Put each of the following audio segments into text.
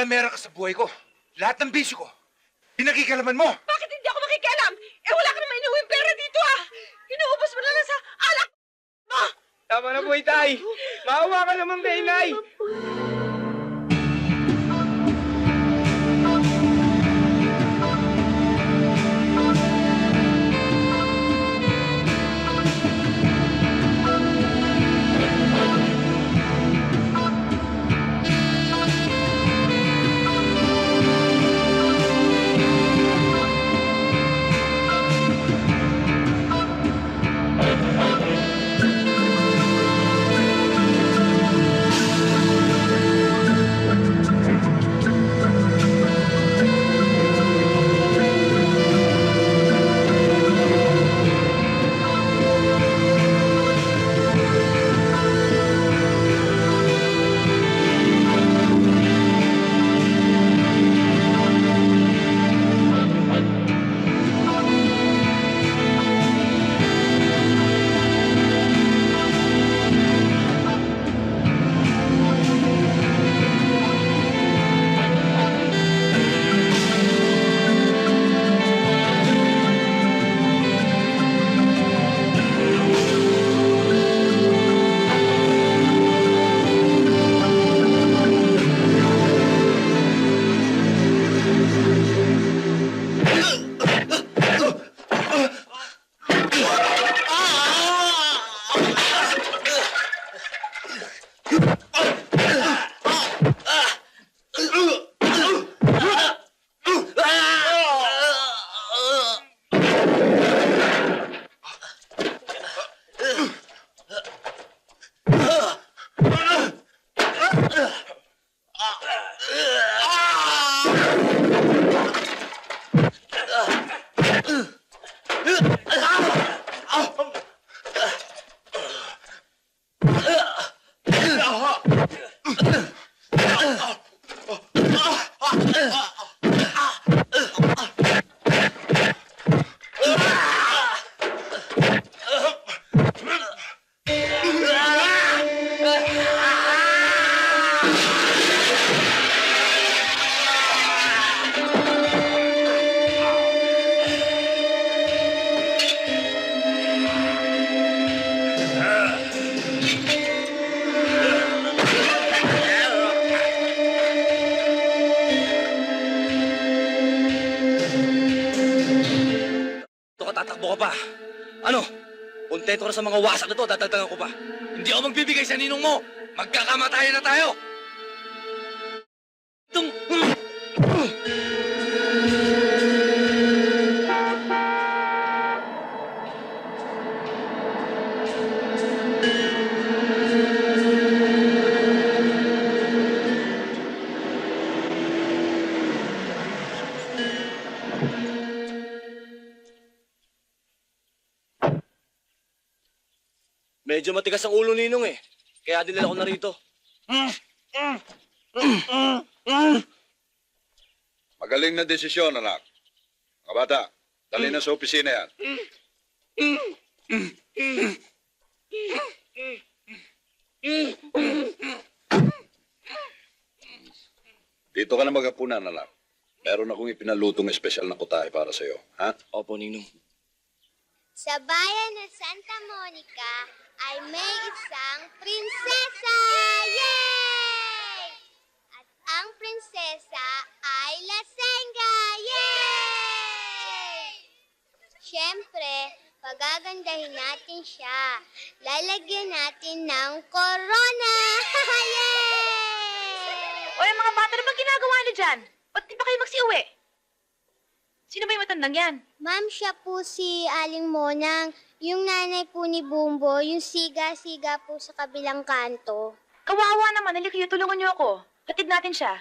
Palamera ka sa buhay ko. Lahat ng bisyo ko, pinakikalaman mo. Bakit hindi ako makikialam? Eh, wala ka naman inuwing pera dito, ah! Inuubos mo na lang sa alak mo! Tama na po, Itay. Maawa ka naman kay Inay. Tatakbo ka pa. Ano? Kontento ka sa mga wasak na to, dadagdagan ko pa. Hindi ako magbibigay sa ninong mo. Magkakamatayan na tayo. Medyo matigas ang ulo ninong eh. Kaya dinala ko na rito. Magaling na desisyon, anak. Mga bata, dali na sa opisina yan. Dito ka na maghapunan, anak. Meron akong ipinalutong espesyal na kutahe para sa'yo, ha? Opo, ninong. Sa bayan ng Santa Monica ay may isang prinsesa! Yay! At ang prinsesa ay Lasenga! Yay! Siyempre, pagagandahin natin siya. Lalagyan natin ng corona! Yay! O, yung mga bata na bang ginagawa niyo dyan? Ba't di pa kayo magsiuwi? Sino ba yung matandang yan? Ma'am, siya po si Aling Monang. Yung nanay po ni Bumbo, yung siga-siga po sa kabilang kanto. Kawawa naman, halika kayo, tulungan niyo ako. Hatid natin siya.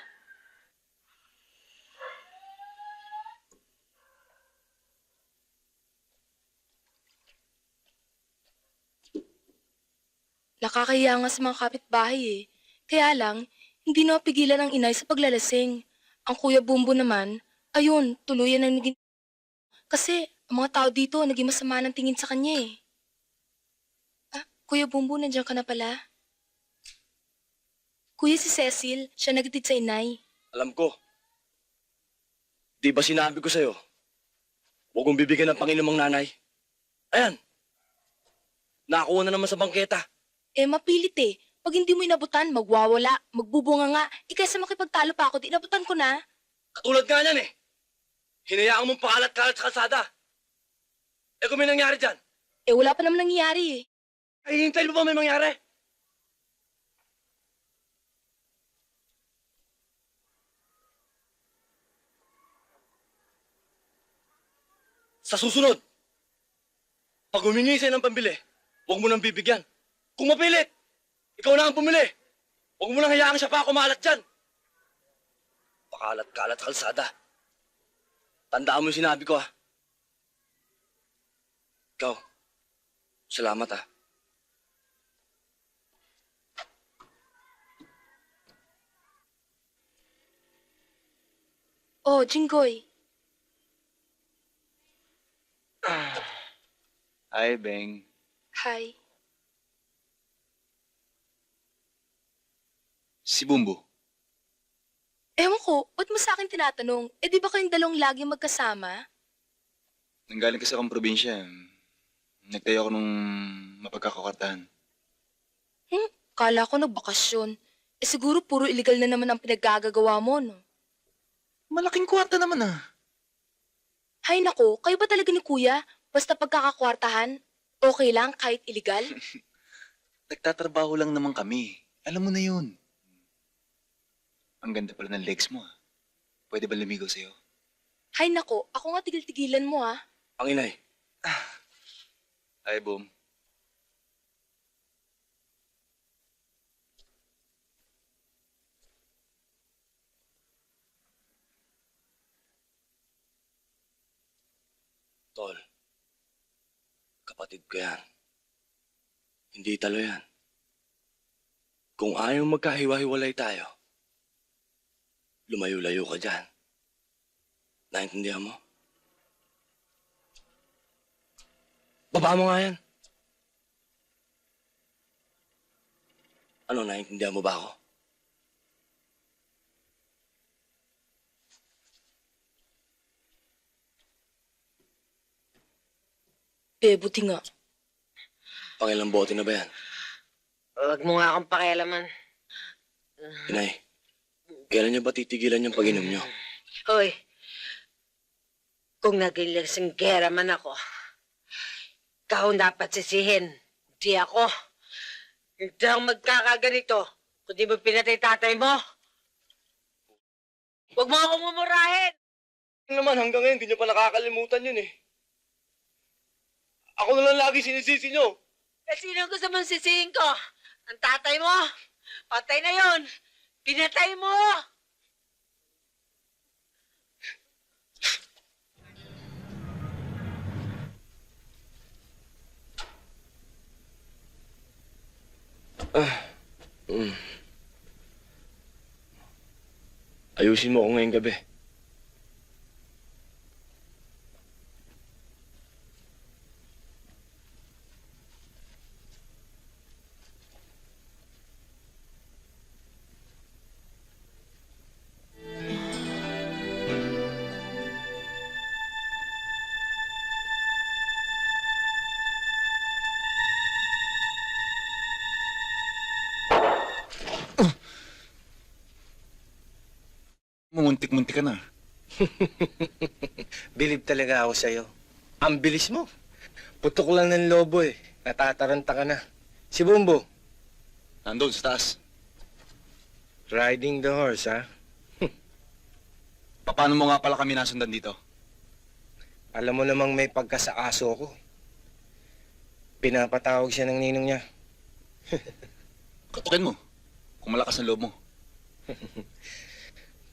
Nakakahiya nga sa mga kapitbahay eh. Kaya lang, hindi na mapigilan ang inay sa paglalasing. Ang Kuya Bumbo naman, ayun, tuluyan ang naging... Kasi ang mga tao dito naging masama ng tingin sa kanya eh. Ah, Kuya Bumbo, nandiyan ka na pala. Kuya, si Cecil, siya nagtitid sa inay. Alam ko. Di ba sinabi ko sa'yo? Huwag mong bibigyan ng Panginoong nanay. Ayan. Nakakuha na naman sa bangketa. Eh, mapilit eh. Pag hindi mo inabutan, magwawala, magbubunga nga. Kaysa makipagtalo pa ako, di inabutan ko na. Katulad nga niyan eh. Hinayaan mong pakalat-kalat sa kalsada. Eh kung may nangyari dyan, Eh, wala pa naman nangyayari eh. ay hintayin mo pa may mangyari. Sa susunod, pag humingi sa'yo ng pambili, huwag mo nang bibigyan. Kung mapilit, ikaw na ang pumili. Huwag mo nang hayaan siya pa kumalat dyan. Pakalat-kalat sa kalsada. Tandaan mo yung sinabi ko, ha? Ikaw, salamat, ha? Oh, Jinggoy. Hi, Beng. Hi. Si Bumbo. Ewan ko, ba't mo sa akin tinatanong? Eh, di ba kayong dalawang lagi magkasama? Nanggaling kasi akong probinsya. Nagtayo ako nung mapagkakakartahan. Kala ko nagbakasyon. Eh, siguro puro illegal na naman ang pinaggagawa mo, no? Malaking kwarta naman ah. Hay nako, kayo ba talaga ni Kuya? Basta pagkakakwartahan, okay lang kahit illegal? Nagtatrabaho lang naman kami. Alam mo na yun. Ang ganda pala ng legs mo ah. Pwede ba lumigaw sa'yo? Hay nako, ako nga tigil-tigilan mo ah. Ang inay. Hi, Boom. Tol, kapatid ko yan. Hindi talo yan. Kung ayaw magkahiwa-hiwalay tayo, lumayo-layo ka dyan. Naintindihan mo? Baba mo nga yan. Ano, naintindihan mo ba ako? Eh, buti nga. Pangilang bote na ba yan? Huwag mo nga akong pakialaman. Inay, kailan niyo ba titigilan yung pag-inom niyo? Hoy, kung naging lasinggera man ako, ikaw ang dapat sisihin. Hindi ako. Hindi ako magkakaganito kung di mo pinatay tatay mo. Huwag mo akong mumurahin. Naman hanggang ngayon, hindi niyo pa nakakalimutan yun eh. Ako na lang lagi sinisisi niyo. Eh, sino gusto mong sisihin ko? Ang tatay mo? Patay na yon. Pinatay mo! Ayusin mo ako ngayong gabi. Muntik-muntik ka na. Bilib talaga ako sa'yo. Ang bilis mo. Putok lang ng lobo eh. Natataranta ka na. Si Bumbo, Nandun sa taas. riding the horse, ha? Paano mo nga pala kami nasundan dito? Alam mo namang may pagkasaaso ko. Pinapatawag siya ng ninong niya. Katukin mo. Kung malakas ang loob mo.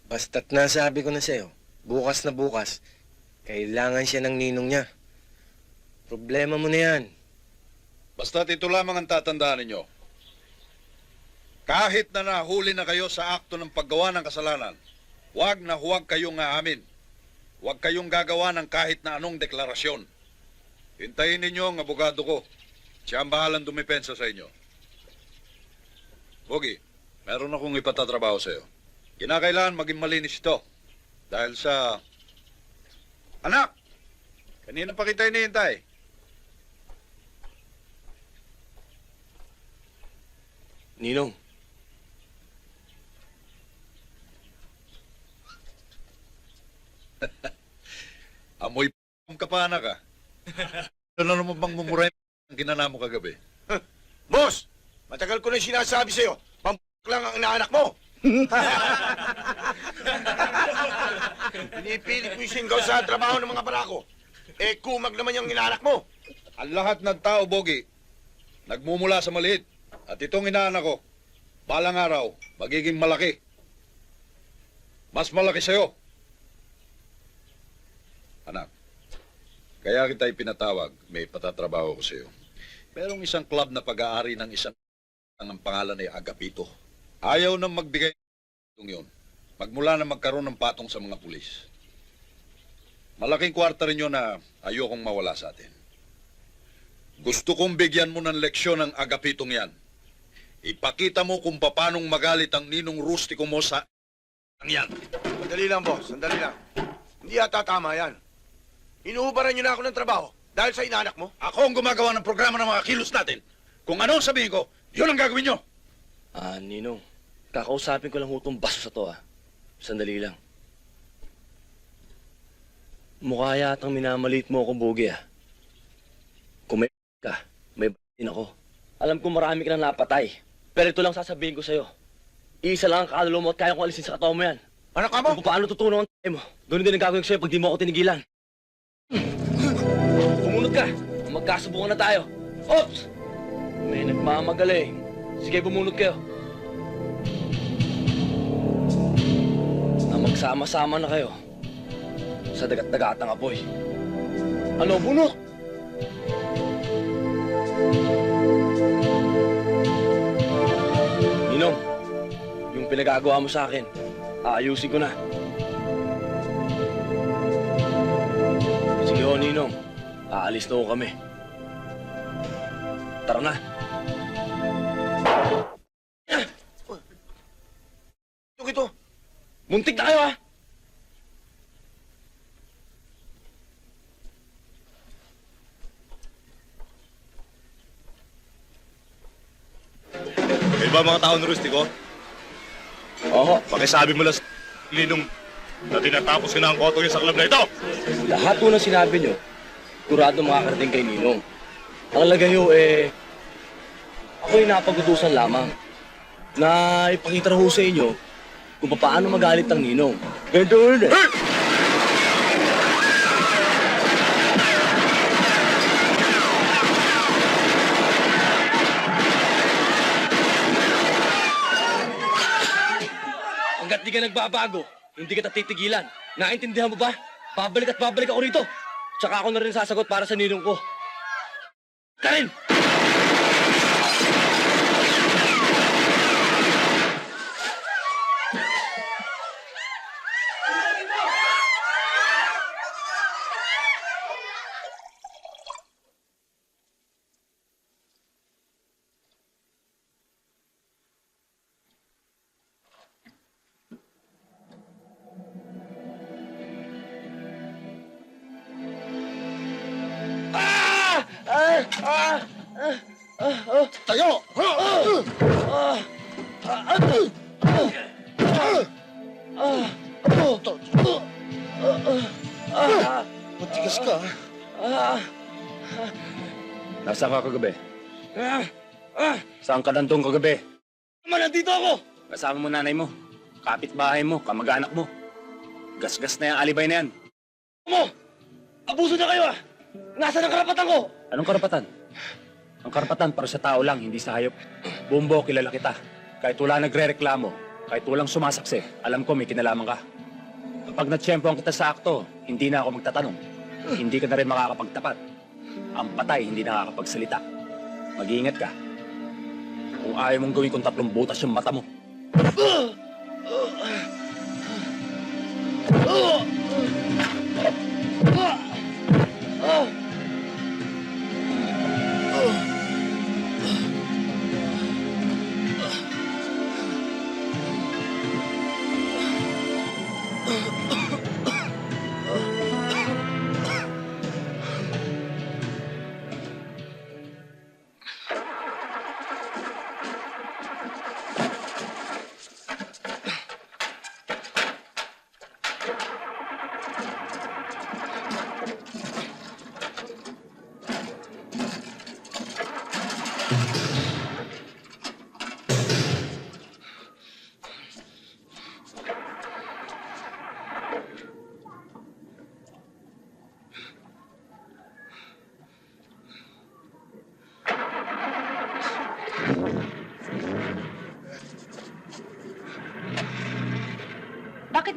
Basta't nasabi ko na sa'yo, bukas na bukas, kailangan siya ng ninong niya. Problema mo na yan. Basta't ito lamang ang tatandaan ninyo. Kahit na nahuli na kayo sa akto ng paggawa ng kasalanan, huwag na huwag kayong aamin. Huwag kayong gagawa ng kahit na anong deklarasyon. Hintayin ninyo ang abogado ko. Siya ang bahalang dumipensa sa inyo. Bogi, meron akong ipatatrabaho sa iyo. Kinakailangan maging malinis ito. Dahil sa... Anak! Kanina pa kita hinihintay. Ninong, Amoy ka pa, anak, ah. Ano naman bang mumuray ang ginana mo kagabi? Boss, matagal ko na sinasabi sa'yo, lang ang inaanak mo. Pinipilit mo yung singgaw sa trabaho ng mga barako. Eh, kumag naman yung inaanak mo. Ang lahat ng tao, Bogi, nagmumula sa maliit. At itong inaanak ko, balang araw, magiging malaki. Mas malaki sa'yo. Anak, kaya kita ipinatawag, may patatrabaho ko sa'yo. Merong isang club na pag-aari ng isang ang pangalan ay Agapito. Ayaw nang magbigay ng yun. Magmula na magkaroon ng patong sa mga pulis. Malaking kwarta rin yun na ayokong mawala sa atin. Gusto kong bigyan mo ng leksyon ang Agapitong yan. Ipakita mo kung paanong magalit ang ninong rustiko mo sa ang yan. Sandali lang, boss. Sandali lang. Hindi yata tama yan. Inuubaran niyo na ako ng trabaho dahil sa inaanak mo. Ako ang gumagawa ng programa ng mga kilos natin. Kung ano ang sabihin ko, yun ang gagawin nyo. Ninong, kakausapin ko lang hutong baso sa to, Sandali lang. Mukha yatang minamaliit mo ako, Bogi, Kung may ka, may din ako. Alam ko marami ka nang napatay. Pero ito lang sasabihin ko sa'yo. Isa lang ang kaluluwa mo at kaya kong alisin sa katawan mo yan. Ano ka mo? Kung paano tutunan ang tayo mo. Ganun din ang gagawin ko sa'yo pag di mo ako tinigilan. Bumunot ka. Magkasubukan na tayo. Oops! May nagmamagaling. Sige, bumunot kayo. Na magsama-sama na kayo sa dagat-dagatang apoy. Ano, bunot? Ninong, yung pinagagawa mo sa akin, aayusin ko na. Sige ho, Ninong. Aalis na ho kami. Tara na. Ito. Muntik na kayo, Kayo ba mga tao ng Rustiko? Oo. Pakisabi mo lang sa Ninong na tinatapos ko na ang koto niya sa club na ito. Lahat po ng sinabi nyo, kurado makakarating kay Ninong. Ang lagay nyo, ako'y napagutusan lamang na ipakita raw sa inyo kung paano magalit ang Ninong. Ganito rin Hanggat di ka nagbabago, hindi kita titigilan. Naintindihan mo ba? Babalik at babalik ako rito. Tsaka ako na rin sasagot para sa ninong ko. Karin! Tayo! Matigas ka. Nasaan ka kagabi? Saan ka nandun kagabi? Naman, nandito ako! Kasama mo nanay mo, kapitbahay mo, kamag-anak mo. Gasgas na yung alibay na yan. Mo! Abuso na kayo, Nasaan ang karapatan ko? Anong karapatan? Ang karapatan para sa tao lang, hindi sa hayop. Bumbo, kilala kita. Kahit wala nagre-reklamo, kahit walang sumasaksi, alam ko may kinalaman ka. Kapag natsyempohan kita sa akto, hindi na ako magtatanong. Hindi ka na rin makakapagtapat. Ang patay, hindi nakakapagsalita. Mag-iingat ka. Kung ayaw mong gawin kung 3 butas yung mata mo.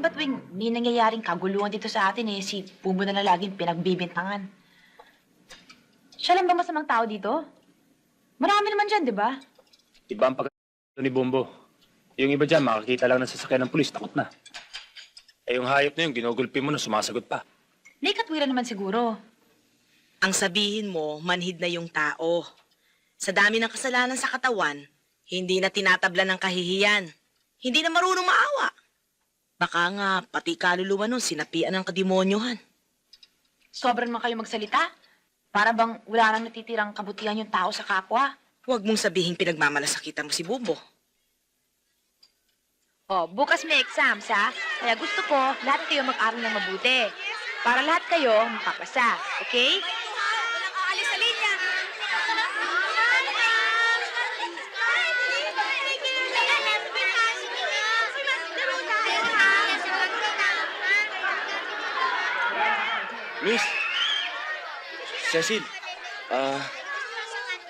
Bakit ba tuwing may nangyayaring kaguluhan dito sa atin si Bumbo na lang laging pinagbibintangan? Siya lang ba masamang tao dito? Marami naman dyan, di ba? Iba ang pagkakita ni Bumbo. Yung iba dyan, makakita lang ng sasakyan ng pulis, takot na. Eh yung hayop na yun, ginugulpi mo na sumasagot pa. May katwiran naman siguro. Ang sabihin mo, manhid na yung tao. Sa dami ng kasalanan sa katawan, hindi na tinatabla ng kahihiyan. Hindi na marunong maawa. Baka nga, pati kaluluwa nun, sinapian ng kademonyohan. Sobrang man kayo magsalita. Para bang wala nang natitirang kabutihan yung tao sa kapwa. Huwag mong sabihin pinagmamalasakitan mo si Bumbo. Oh, bukas may exams, ha? Kaya gusto ko, lahat kayo mag-aral ng mabuti. Para lahat kayo makapasa, okay? Walang aalis sa linya. Miss! Cecil!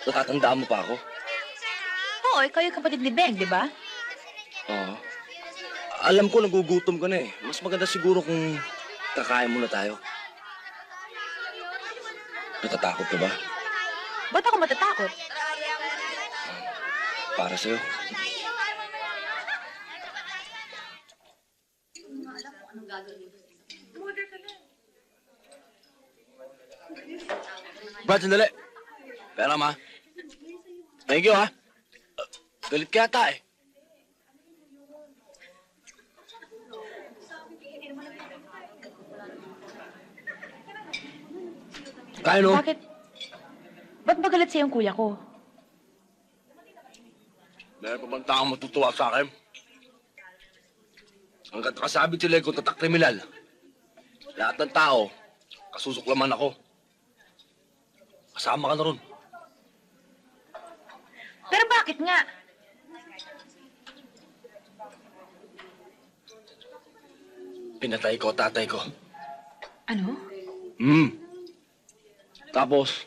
Natatandaan mo pa ako? Oo, ikaw yung kapatid ni Beng, di ba? Oo. Alam ko nagugutom ka na eh. Mas maganda siguro kung kakain muna tayo. Natatakot ka ba? Ba't ako matatakot? Para sa'yo. Brad, sandali. Pera, ma. Thank you, ha. Galit ka yata eh. Kaya no? Bakit? Ba't ba galit sa'yo yung kuya ko? Meron pa bang taong matutuwa sa akin? Hanggat nakasabit sila kung tatak kriminal. Lahat ng tao, kasusuklaman ako. Kasama ka na ron. Pero bakit nga? Pinatay ko tatay ko. Ano? Tapos,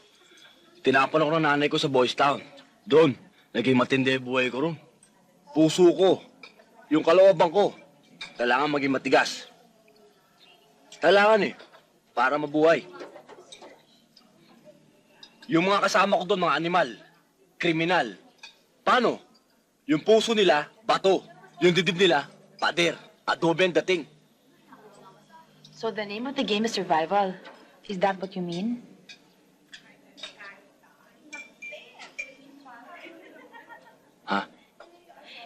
tinapon ako ng nanay ko sa Boys Town. Doon, naging matindi ang buhay ko ron. Puso ko, yung kalooban ko, kailangan maging matigas. Kailangan para mabuhay. Yung mga kasama ko doon, mga animal, kriminal. Paano? Yung puso nila, bato. Yung dibdib nila, pader. Adobe ang dating. So the name of the game is survival. Is that what you mean? Ha?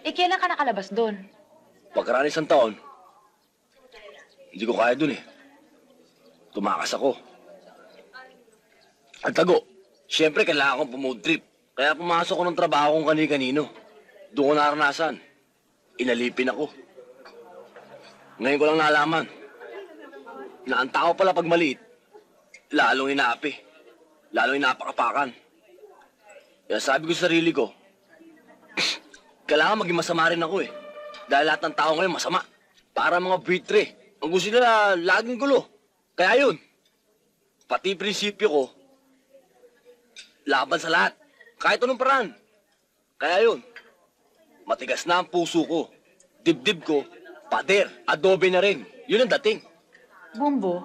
Kailan ka nakalabas doon? Pagkaraan isang taon, hindi ko kaya dun Tumakas ako. At tago, siyempre kailangan kong pumood trip. Kaya pumasok ko ng trabaho kong kani-kanino. Doon ko naranasan. Inalipin ako. Ngayon ko lang nalaman na ang tao pala pag maliit, lalong inaapi. Lalong inapakapakan. Kaya sabi ko sa sarili ko, kailangan maging masama rin ako Dahil lahat ng tao ngayon masama. Para mga buitre. Ang gusto nila, laging gulo. Kaya yun, pati prinsipyo ko, laban sa lahat. Kahit anong paraan. Kaya yun, matigas na ang puso ko. Dibdib ko, pader, adobe na rin. Yun ang dating. Bumbo,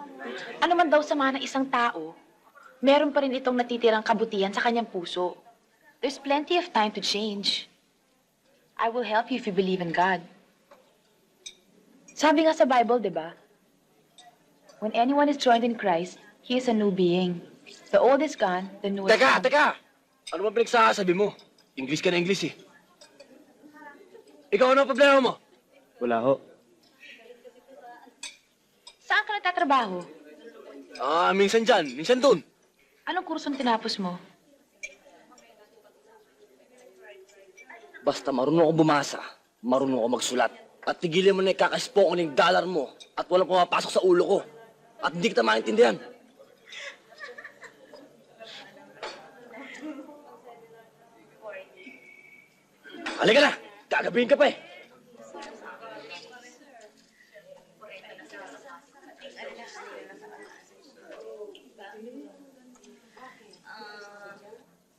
ano man daw sama ng isang tao, meron pa rin itong natitirang kabutihan sa kanyang puso. There's plenty of time to change. I will help you if you believe in God. Sabi nga sa Bible, di ba? When anyone is joined in Christ, he is a new being. The old is gone, the new is come. Teka! Ano ba pinagsasabi mo? English ka na English Ikaw ano ang problema mo? Wala ho. Saan ka nagtatrabaho? Minsan dyan, minsan dun. Anong kursong tinapos mo? Basta marunong ako bumasa, marunong ako magsulat. At tigilan mo na ikakaspoko ng dollar mo at walang pumapasok sa ulo ko. At hindi kita maintindihan. Halika na! Gagabihin ka pa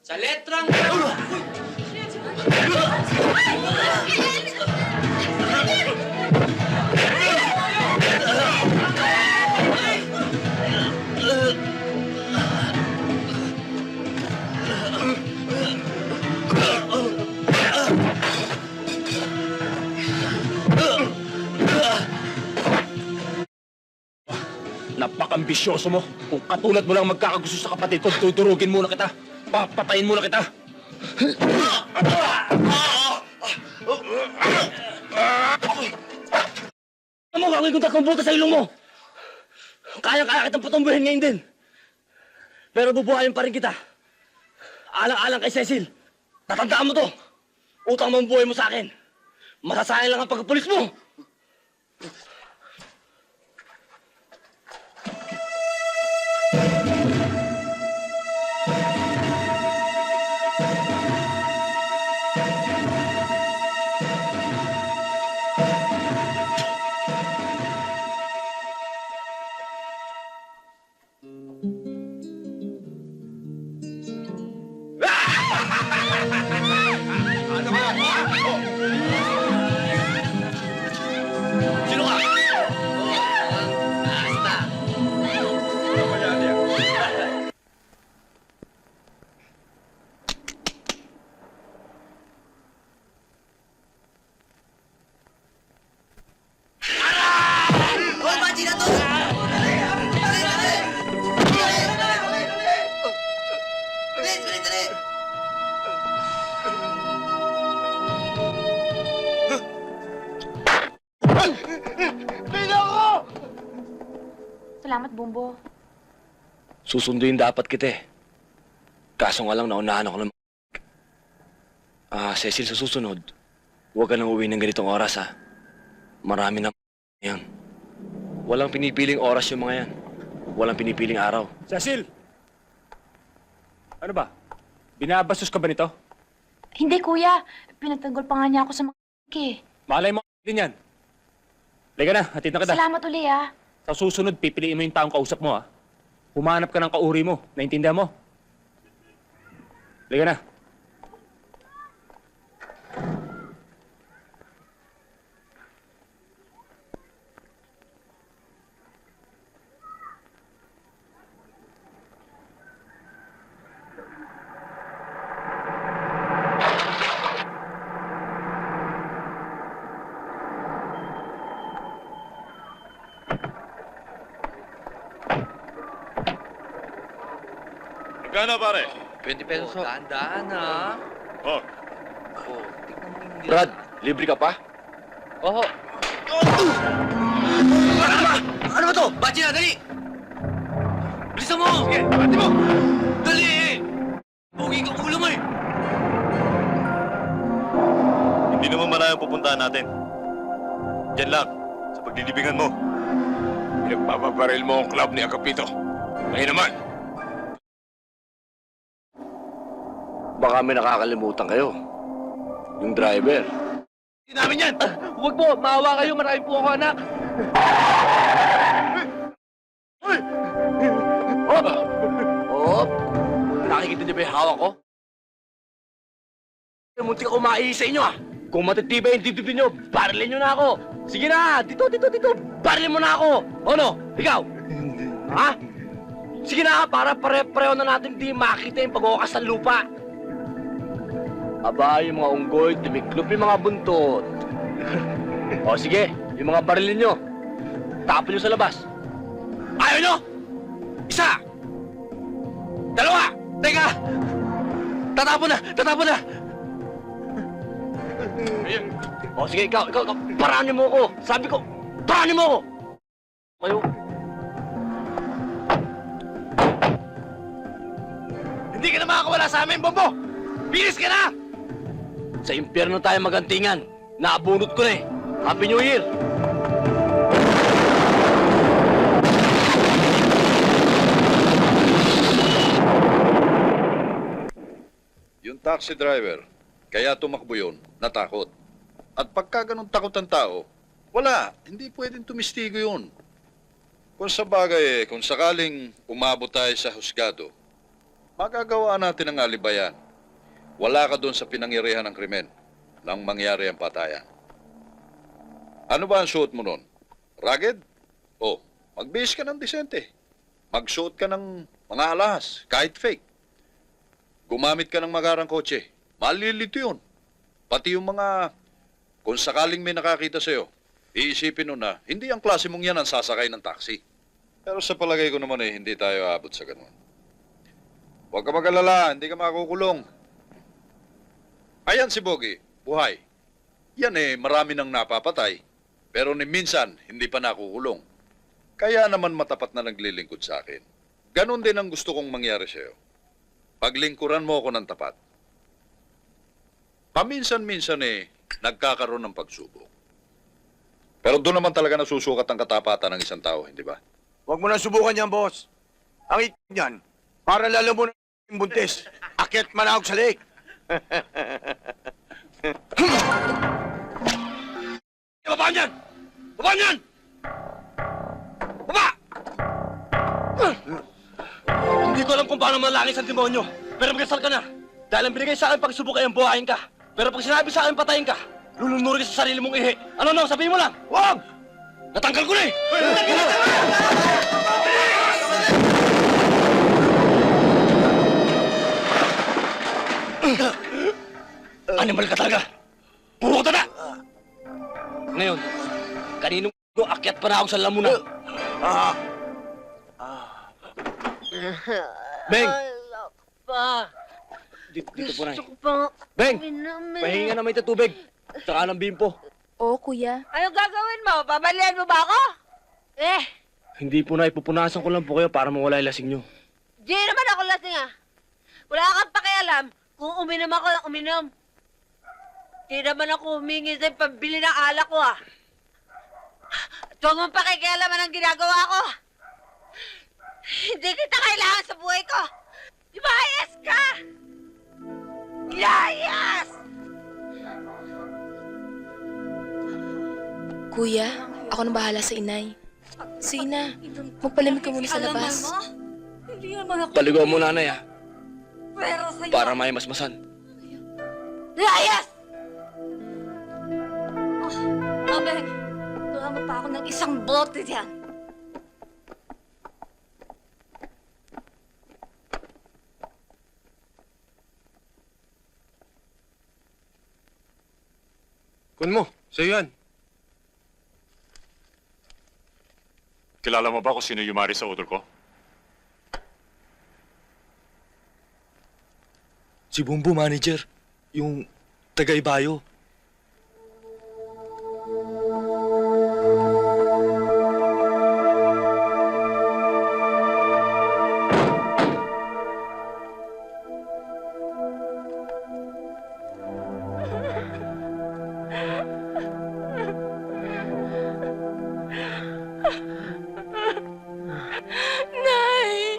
Sa letrang... Napakambisyoso mo. Kung katulad mo lang magkakagusto sa kapatid ko, tudurugin muna kita. Papatayin muna kita. Ano mo, gagawin kong 3 butas sa ilong mo. Kaya-kaya kitang patumbuhin ngayon din. Pero bubuhayin pa rin kita. Alang-alang kay Cecil. Tatandaan mo to. Utang mo ang buhay mo sa akin. Masasayang lang ang pagkapulis mo. Sino ka? Salamat, Bumbo. Susunduin dapat kita eh. Kaso nga lang naunahan ako ng Cecil, sa susunod, huwag ka nang uwi ng ganitong oras ha. Marami na yan. Walang pinipiling oras yung mga yan. Walang pinipiling araw. Cecil! Ano ba? Binabastos ka ba nito? Hindi, kuya. Pinatanggol pa nga niya ako sa mga eh. Malay mo din yan. Liga na, hatid na kita. Salamat uli, ah. Sa susunod, pipiliin mo yung taong kausap mo, ha? Humanap ka ng kauri mo. Naintindihan mo? Liga na. Magkano pare? 20 pesos ho. Tandaan ha. Oh, Brad, libre ka pa? Oo. Ano ba to? Bachi na, dali! Bilisan mo! sige, bati mo! Dali! Pogi ka ulo mo eh! Hindi naman malayang pupuntahan natin. Diyan lang, sa paglilibingan mo. Pinagpapabaril mo ang club ni Agapito. Ngayon naman. Baka may nakakalimutan kayo. Yung driver. Hindi namin yan! Huwag po! Maawa kayo! Marami po ako anak! Hop! Hop! Nakikita niyo ba yung hawak ko? Muntik ako maihis sa inyo ah! Kung matitibay yung dibdib niyo, barilin niyo na ako! Sige na! Dito! Barilin mo na ako! Ano? Ikaw? Ha? Sige na! Para pare-pareho na natin di makita yung pag-uwakas ng lupa! Aba, yung mga unggoy, tumiklop yung mga buntot. O sige, yung mga barilin nyo, tapon nyo sa labas. Ayaw nyo? Isa! Dalawa! Teka! Tatapon na! Ayan. O sige, ikaw, paranin mo ako. Sabi ko, paranin mo ako! Kayo. Hindi ka na makakawala sa amin, Bombo! Bilis ka na! Sa impyerno tayo magantingan. Naabunot ko na eh. Happy New Year! Yung taxi driver, kaya tumakbo yun, natakot. At pagka ganun takot ang tao, wala, hindi pwedeng tumistigo yun. Kung sa bagay, kung sakaling umabot tayo sa husgado, magagawa natin ang alibayan. Wala ka doon sa pinangyarihan ng krimen nang mangyari ang patayan. Ano ba ang suot mo nun? Rugged? O, magbihis ka ng disente. Magsuot ka ng mga alahas, kahit fake. Gumamit ka ng magarang kotse. Malilito yun. Pati yung mga, kung sakaling may nakakita sa'yo, iisipin nun na, hindi ang klase mong yan ang sasakay ng taxi. Pero sa palagay ko naman hindi tayo aabot sa ganun. Huwag ka mag-alala, hindi ka makukulong. Ayan si Bogie, buhay. Yan marami nang napapatay. Pero ni minsan, hindi pa nakukulong. Kaya naman matapat na naglilingkod sa akin. Ganon din ang gusto kong mangyari sa'yo. Paglingkuran mo ako ng tapat. Paminsan-minsan nagkakaroon ng pagsubok. Pero doon naman talaga nasusukat ang katapatan ng isang tao, hindi ba? Huwag mo na subukan yan, boss. Ang niyan, para lalo mo na yung buntis. Akyat manahog sa lake. Baba niyan! Baba niyan! Baba! Hindi ko alam kung paano malangis ang demonyo. Pero magkasal ka na. Dahil ang binigay sa akin pagsubok ay ang buhayin ka. Pero pag sinabi sa akin patayin ka, lulunuri ka sa sarili mong ihi. Ano no? Sabihin mo lang. Wag! Natanggal ko na eh! Animal ka talaga! Puro ka tanda! Ngayon, kaninong akyat pa na ako sa lamunan. Beng! Dito po na Beng! Pahinga na may tatubig. Tsaka ng bimpo. Oo, kuya. Anong gagawin mo? Babalian mo ba ako? Hindi po na, ipupunasan ko lang po kayo para mawala yung lasing nyo. Di naman ako lasing Wala kang pakialam kung uminom ako ng uminom. Di naman ako humingi sa pambili ng alak ko Huwag mong pakikialaman ang ginagawa ko. Hindi kita kailangan sa buhay ko. Lumayas ka! Layas! Kuya, ako na bahala sa inay. Sige na, magpalamig ka muna sa labas. Hindi naman ako. Paligaw mo nanay Pero sa'yo. para may masmasan. Layas! Abeng, tuwa mo pa ako ng isang bote dyan. Kun mo, sa'yo yan. Kilala mo ba kung sino yumari sa utol ko? Si Bumbo, manager. Yung taga-Ibayo. Nay!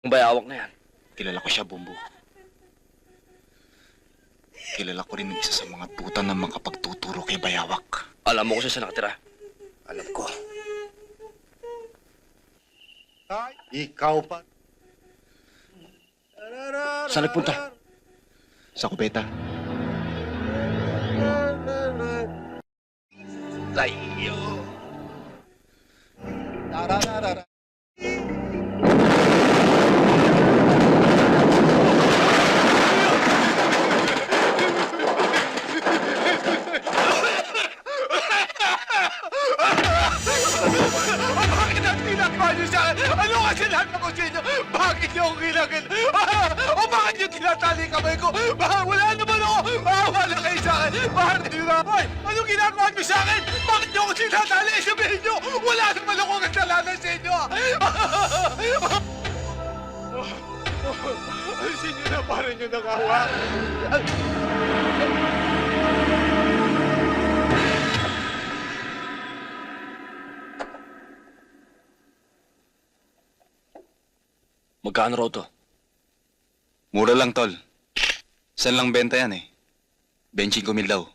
Ang bayawak na yan. Kilala ko siya, Bumbo. Kilala ko rin ang isa sa mga tuta na makapagtuturo kay Bayawak. Alam mo kung saan siya nakatira. Alam ko. Ay, ikaw pa. Saan nagpunta? Sa kubeta. Layo! Bakit ang ginagawa niyo sa akin? Ano kasi nasa ko sa inyo? Bakit niyo ako ginagin? O bakit niyo tinatali kamay ko? Wala naman ako! Wala kayo sa akin! Bakit niyo na? Hoy! Anong ginagawa niyo sa akin? Bakit niyo ako tinatali? Sabihin niyo! Wala naman ako kasalanan sa inyo! Alisin niyo na para niyo nakawa. Magkano raw to? Mura lang, tol. Saan lang benta yan 25,000 daw.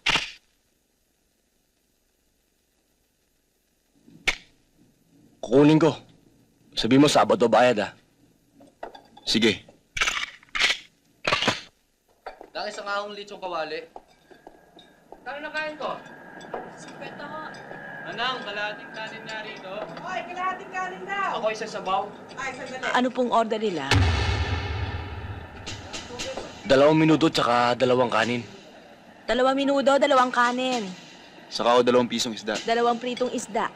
Kukunin ko. Sabi mo, Sabado bayad ah. Sige. Dahil sa kahong litsong kawali. Kano na kain ko? Anang, kalahating kanin nga rito. Ay, kalahating kanin daw. Ako isa sabaw. Ano pong order nila? 2 minuto tsaka 2 kanin. 2 minuto, 2 kanin. Saka o 2 pisong isda. 2 pritong isda.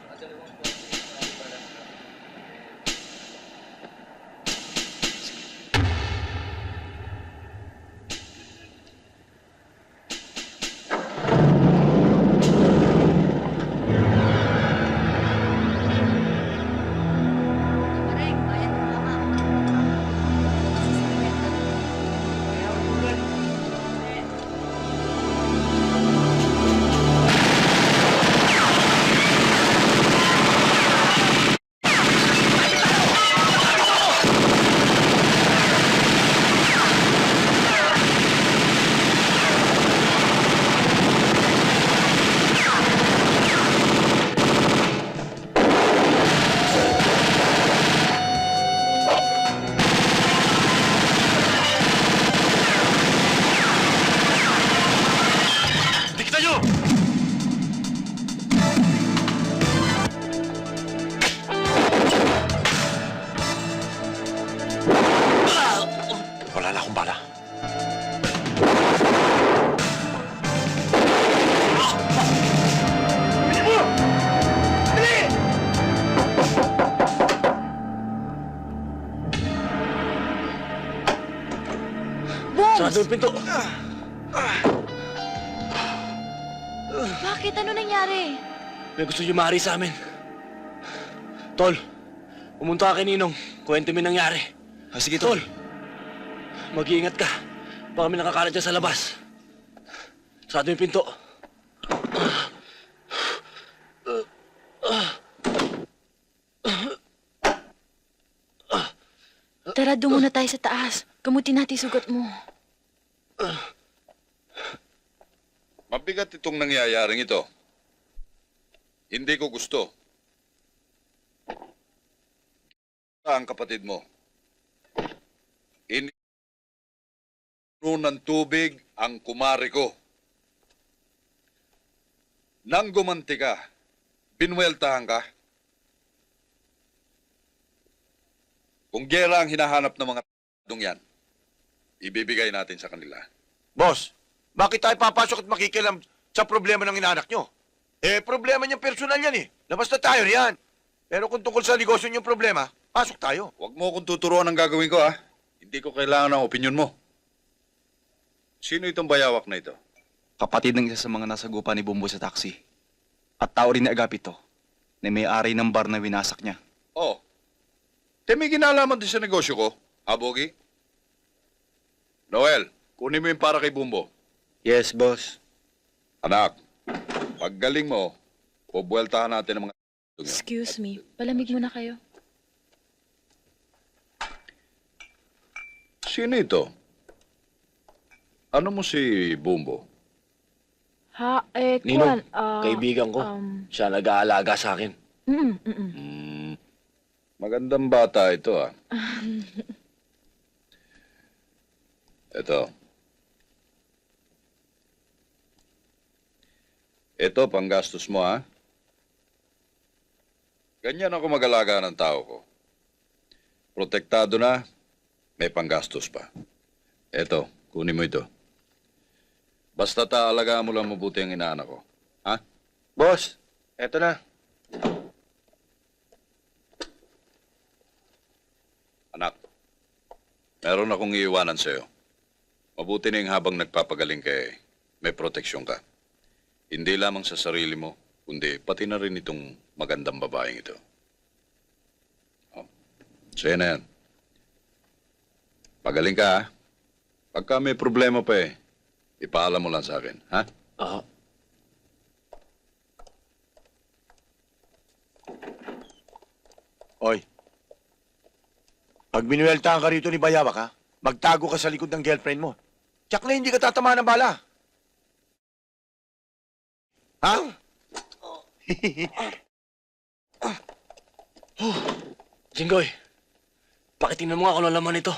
Dikita nyo! Wala na akong bala. Sarado yung pinto. Bakit? Ano nangyari? May gusto niyo mahari sa amin. Tol, pumunta ka kay Ninong. Kwento mo yung nangyari. Sige, Tol, mag-iingat ka. Baka may nakakalat dyan sa labas. Sarado yung pinto. Tara, doon muna tayo sa taas. Gamutin natin sugat mo. Mabigat itong nangyayaring ito. Hindi ko gusto. Ang kapatid mo. Ng tubig ang kumari ko. Nang gumanti ka, binweltahan ka. Kung gera ang hinahanap ng mga t***dong yan, ibibigay natin sa kanila. Boss, bakit tayo papasok at makikialam sa problema ng inaanak nyo? Eh, problema niyang personal yan eh. Labas na tayo riyan. Pero kung tungkol sa negosyo niyong problema, pasok tayo. Huwag mo akong tuturuan ng gagawin ko, ha? Hindi ko kailangan ng opinion mo. Sino itong bayawak na ito? Kapatid ng isa sa mga nasagupa ni Bumbo sa taxi. At tao rin ni Agapito na may-ari ng bar na winasak niya. Oh, may ginalaman din sa negosyo ko, ha, Bogi? Noel, kunin mo yung para kay Bumbo. Yes, boss. Anak, paggaling mo, pubueltahan natin ang mga t***dong yan. Excuse me, palamig muna kayo. Sino ito? Ano mo si Bumbo? Ha, Ninong, kaibigan ko. Siya nag-aalaga sa akin. Magandang bata ito, ha? Ito. Ito, panggastos mo, ha? Ganyan ako mag-alaga ng tao ko. Protektado na, may panggastos pa. Ito, kunin mo ito. Basta taalagaan mo lang mabuti ang inaanak ko. Ha? Boss, eto na. Anak, meron akong iiwanan sa'yo. Mabuti na yung habang nagpapagaling kay may proteksyon ka. Hindi lamang sa sarili mo, kundi pati na rin itong magandang babaeng ito. Oh, sa'yo na yan. Pagaling ka, ha? Pagka may problema pa ipaalam mo lang sa akin, ha? Oy, pag binuweltahan ka rito ni Bayawak, ha? Magtago ka sa likod ng girlfriend mo. Tsak na hindi ka tatamaan ng bala. Ha? Jinggoy, pakitingnan mo nga kung ano laman ito.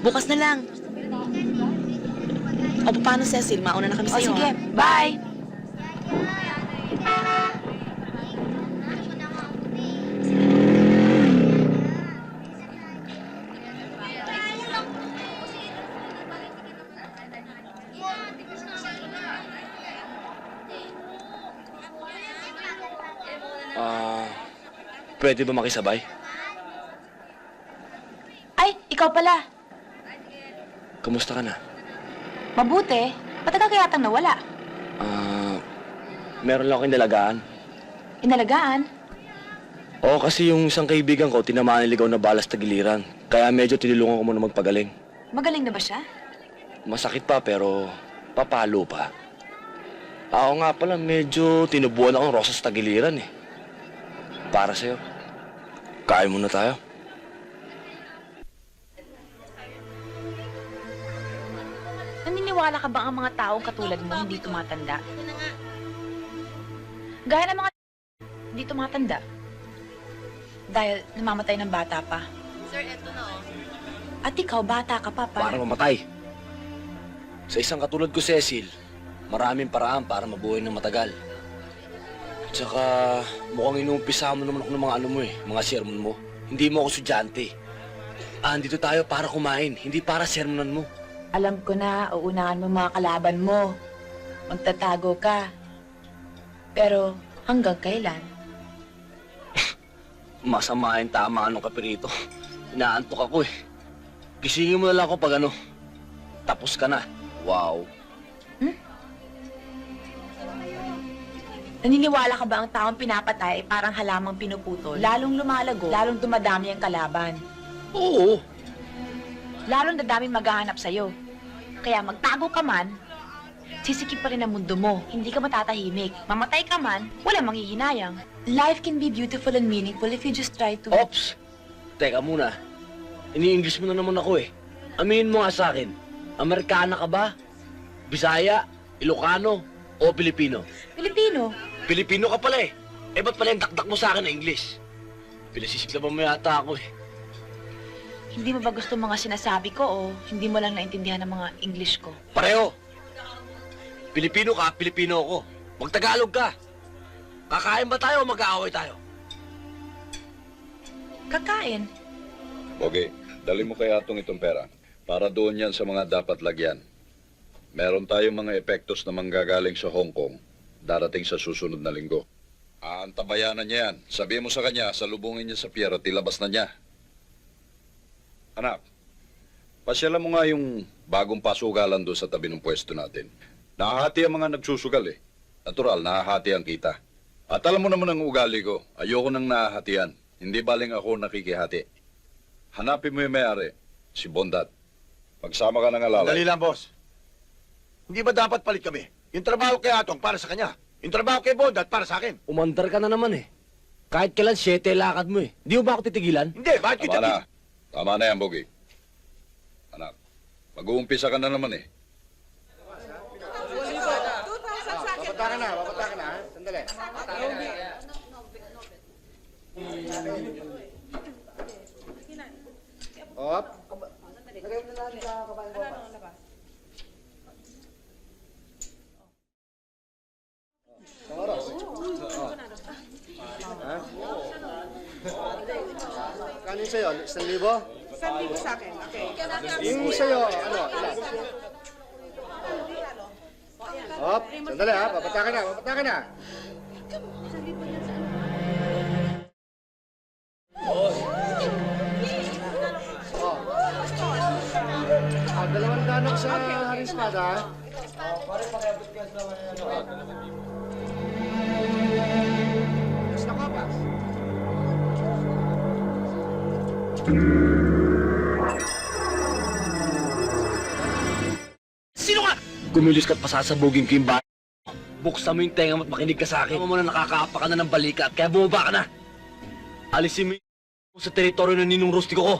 Bukas na lang. O, paano, Cecil? Mauna na kami O sa'yo. sige, ha? bye! Pwede ba makisabay? Ay, ikaw pala. Kamusta ka na? Mabuti. Matagal ka yatang nawala. Meron lang akong inalagaan. Inalagaan? Oo, kasi yung isang kaibigan ko, tinamaan ng ligaw na balas tagiliran. Kaya medyo tinulungan ko muna magpagaling. Magaling na ba siya? Masakit pa, pero papalo pa. Ako nga pala, medyo tinubuan akong rosas tagiliran eh. Para sa'yo. Kain muna tayo. Naniniwala ka ba ang mga taong katulad mo hindi tumatanda? Gaya ng mga hindi tumatanda. Dahil namamatay ng bata pa. Sir, eto na At ikaw, bata ka pa Para mamatay. Sa isang katulad ko, Cecil, maraming paraan para mabuhay ng matagal. Tsaka, mukhang inuumpisa mo naman ako ng mga ano mo eh, mga sermon mo. Hindi mo ako estudyante. Andito tayo para kumain, hindi para sermonan mo. Alam ko na, uunahan mo mga kalaban mo. Magtatago ka. Pero hanggang kailan? Masama yung tama anong kapirito. Inaantok ako eh. Gisingin mo na lang ako pag ano, tapos ka na. Wow. Naniniwala ka ba ang taong pinapatay ay parang halamang pinuputol? Lalong lumalago, lalong dumadami ang kalaban. Oo. Lalong dadaming maghahanap sa'yo. Kaya magtago ka man, sisikip pa rin ang mundo mo. Hindi ka matatahimik. Mamatay ka man, walang manghihinayang. Life can be beautiful and meaningful if you just try to... Ops! Teka muna. Ini-English mo na naman ako eh. Aminin mo nga sa akin, Amerikana ka ba? Bisaya? Ilocano? O Pilipino? Pilipino. Pilipino ka pala eh. Eh ba't pala yung dakdak mo sa akin na English? Pinasisiklaban mo yata ako eh. Hindi mo ba gusto mga sinasabi ko o hindi mo lang naintindihan ang mga English ko? Pareho! Pilipino ka, Pilipino ako. Magtagalog ka. Kakain ba tayo o mag-aaway tayo? Kakain. Bogi, dali mo kaya itong pera. Para doon yan sa mga dapat lagyan. Meron tayong mga epektos na manggagaling sa Hong Kong. Darating sa susunod na linggo. Aantabayanan niya yan. Sabihin mo sa kanya, salubungin niya sa pier at ilabas na niya. Anak, pasyalan mo nga yung bagong pasugalan doon sa tabi ng pwesto natin. Nahahati ang mga nagsusugal eh. Natural, nahahati ang kita. At alam mo naman ang ugali ko, ayoko nang nahahatian. Hindi baling ako nakikihati. Hanapin mo yung may-ari, si Bondat. Pagsama ka ng alalay. Dali lang, boss. Hindi ba dapat palit kami? Yung trabaho kay Atong para sa kanya. Yung trabaho kay Bondat para sa akin. Umandar ka na naman eh. Kahit kailan 7 lakad mo eh. Di mo ba ako titigilan? Hindi, bakit Tama kita... na. Tama na yan, Bogi. Anak, mag-uumpisa ka na naman eh. Papatakan na. Sandali. Op. Kano yung sa'yo? 1,000? 1,000 sa akin. Okay. Yung sa'yo, ano? Ilan? Op, sandali ha. Papatakan na. Oh, 200 sa Haring Espada ha. Yes na kapas. Sino ka? Kumilos ka't pasasabugin ko yung bahay. Buksan mo yung tenga mo at makinig ka sa akin. Alam mo na nakakaapa ka na ng balikat, kaya bumaba ka na. Alisin mo yung sa teritoryo ng ninong rustiko ko.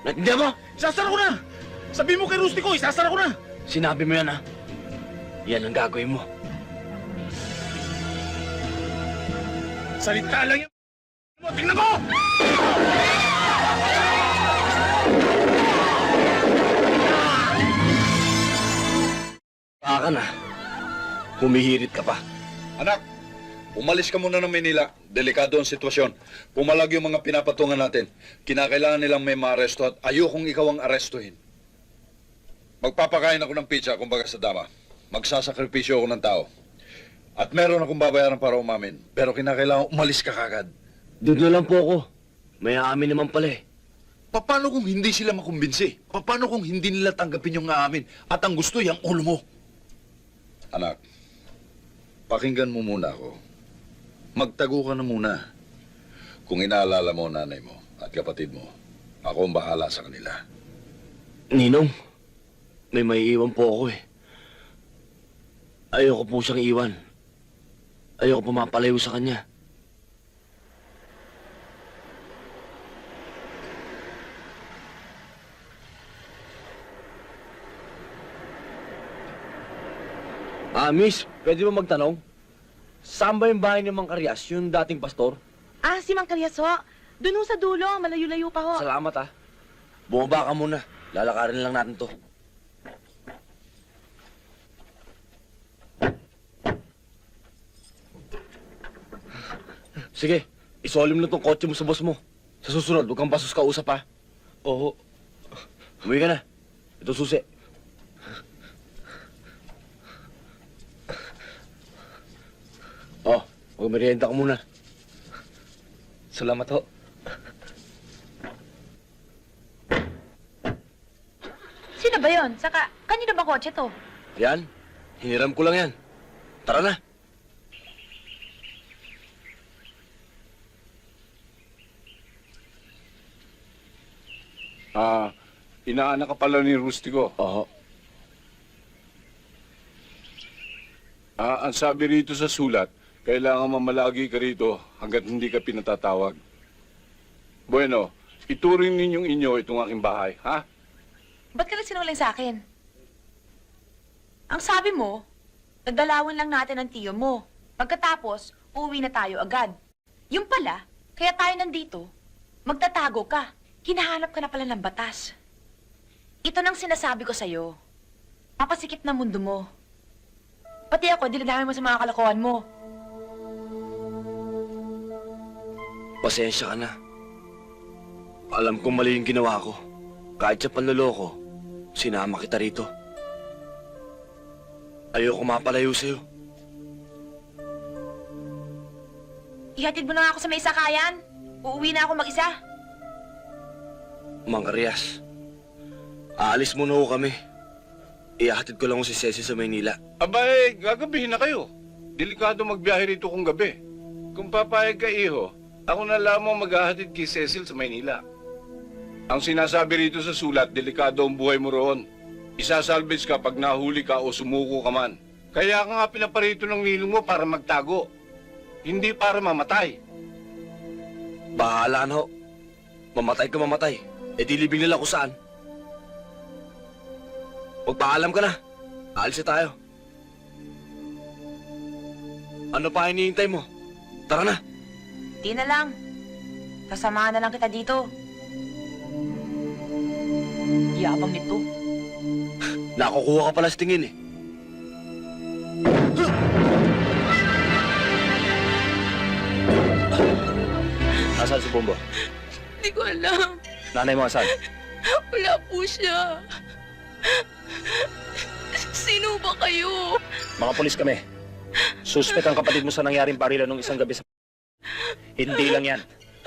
Naintindihan mo? Isasara ko na! Sabi mo kay Rustico, isasara ko na! Sinabi mo yan, ha? Yan ang gagawin mo. Salita lang yan! Tingnan mo! Baka na. Humihirit ka pa. Anak, umalis ka muna ng Manila. Delikado ang sitwasyon. Pumalag yung mga pinapatungan natin. Kinakailangan nilang may maaresto at ayokong ikaw ang arestuhin. Magpapakain ako ng pizza, kumbaga sa dama. Magsasakripisyo ako ng tao. At meron akong babayaran para umamin. Pero kinakailangan umalis ka kagad. Doon na lang po ako. May aamin naman pala eh. Paano kung hindi sila makumbinsi? Paano kung hindi nila tanggapin yung aamin? At ang gusto yung ulo mo? Anak, pakinggan mo muna ako. Magtago ka na muna. Kung inaalala mo nanay mo at kapatid mo, ako ang bahala sa kanila. Ninong, may maiiwan po ako eh. Ayoko po siyang iwan. Ayoko pumapalayo sa kanya. Miss, pwede ba magtanong? Saan ba yung bahay ni Mang Karyas, yung dating pastor? Ah, si Mang Karyas ho. Doon ho sa dulo, malayo-layo pa ho. Salamat ah. Bumaba ka muna. Lalakarin lang natin to. Sige, isolim mo tong kotse mo sa boss mo. Sa susunod, huwag kang basos kausap ha. Oo. Umuwi ka na. Ito susi. Oh, magmerienda ka muna. Salamat ho. Sino ba yon? Saka, kanino ba kotse to? Yan, hiniram ko lang yan. Tara na. Inaanak ka pala ni Rustico. Oo. Ang sabi rito sa sulat, kailangan mamalagi ka rito hanggat hindi ka pinatatawag. Bueno, ituring ninyong inyo itong aking bahay, ha? Ba't ka nagsinungaling sa akin? Ang sabi mo, nagdalawan lang natin ang tiyo mo. Pagkatapos, uuwi na tayo agad. Yung pala, kaya tayo nandito, magtatago ka. Hinahanap ka na pala ng batas. Ito nang sinasabi ko sa'yo. Mapasikip na mundo mo. Pati ako, dinadami mo sa mga kalokohan mo. Pasensya ka na. Alam kong mali yung ginawa ko. Kahit sa panloloko, sinama kita rito. Ayoko mapalayo sa'yo. Ihatid mo na nga ako sa may sakayan. Uuwi na ako mag-isa. Mang Karyas, aalis muna ho kami. Ihahatid ko lang si Ceci sa Maynila. Abay, gagabihin na kayo. Delikado magbiyahe rito kung gabi. Kung papayag ka, iho, ako na lamang maghahatid kay Cecil sa Maynila. Ang sinasabi rito sa sulat, delikado ang buhay mo roon. Isasalvage ka pag nahuli ka o sumuko ka man. Kaya ka nga pinaparito ng ninong mo para magtago. Hindi para mamatay. Bahala na ho. Mamatay ka mamatay. E di libing nila kung saan. Magpaalam ka na. Aalis na tayo. Ano pa hinihintay mo? Tara na. Di na lang. Sasamahan na lang kita dito. Yabang nito. Nakukuha ka pala sa tingin eh. Nasaan si Bumbo? Hindi ko alam. Nanay mo, asan? Wala po siya. Sino ba kayo? Mga polis kami. Suspect ang kapatid mo sa nangyaring barilan nung isang gabi sa... Hindi lang yan.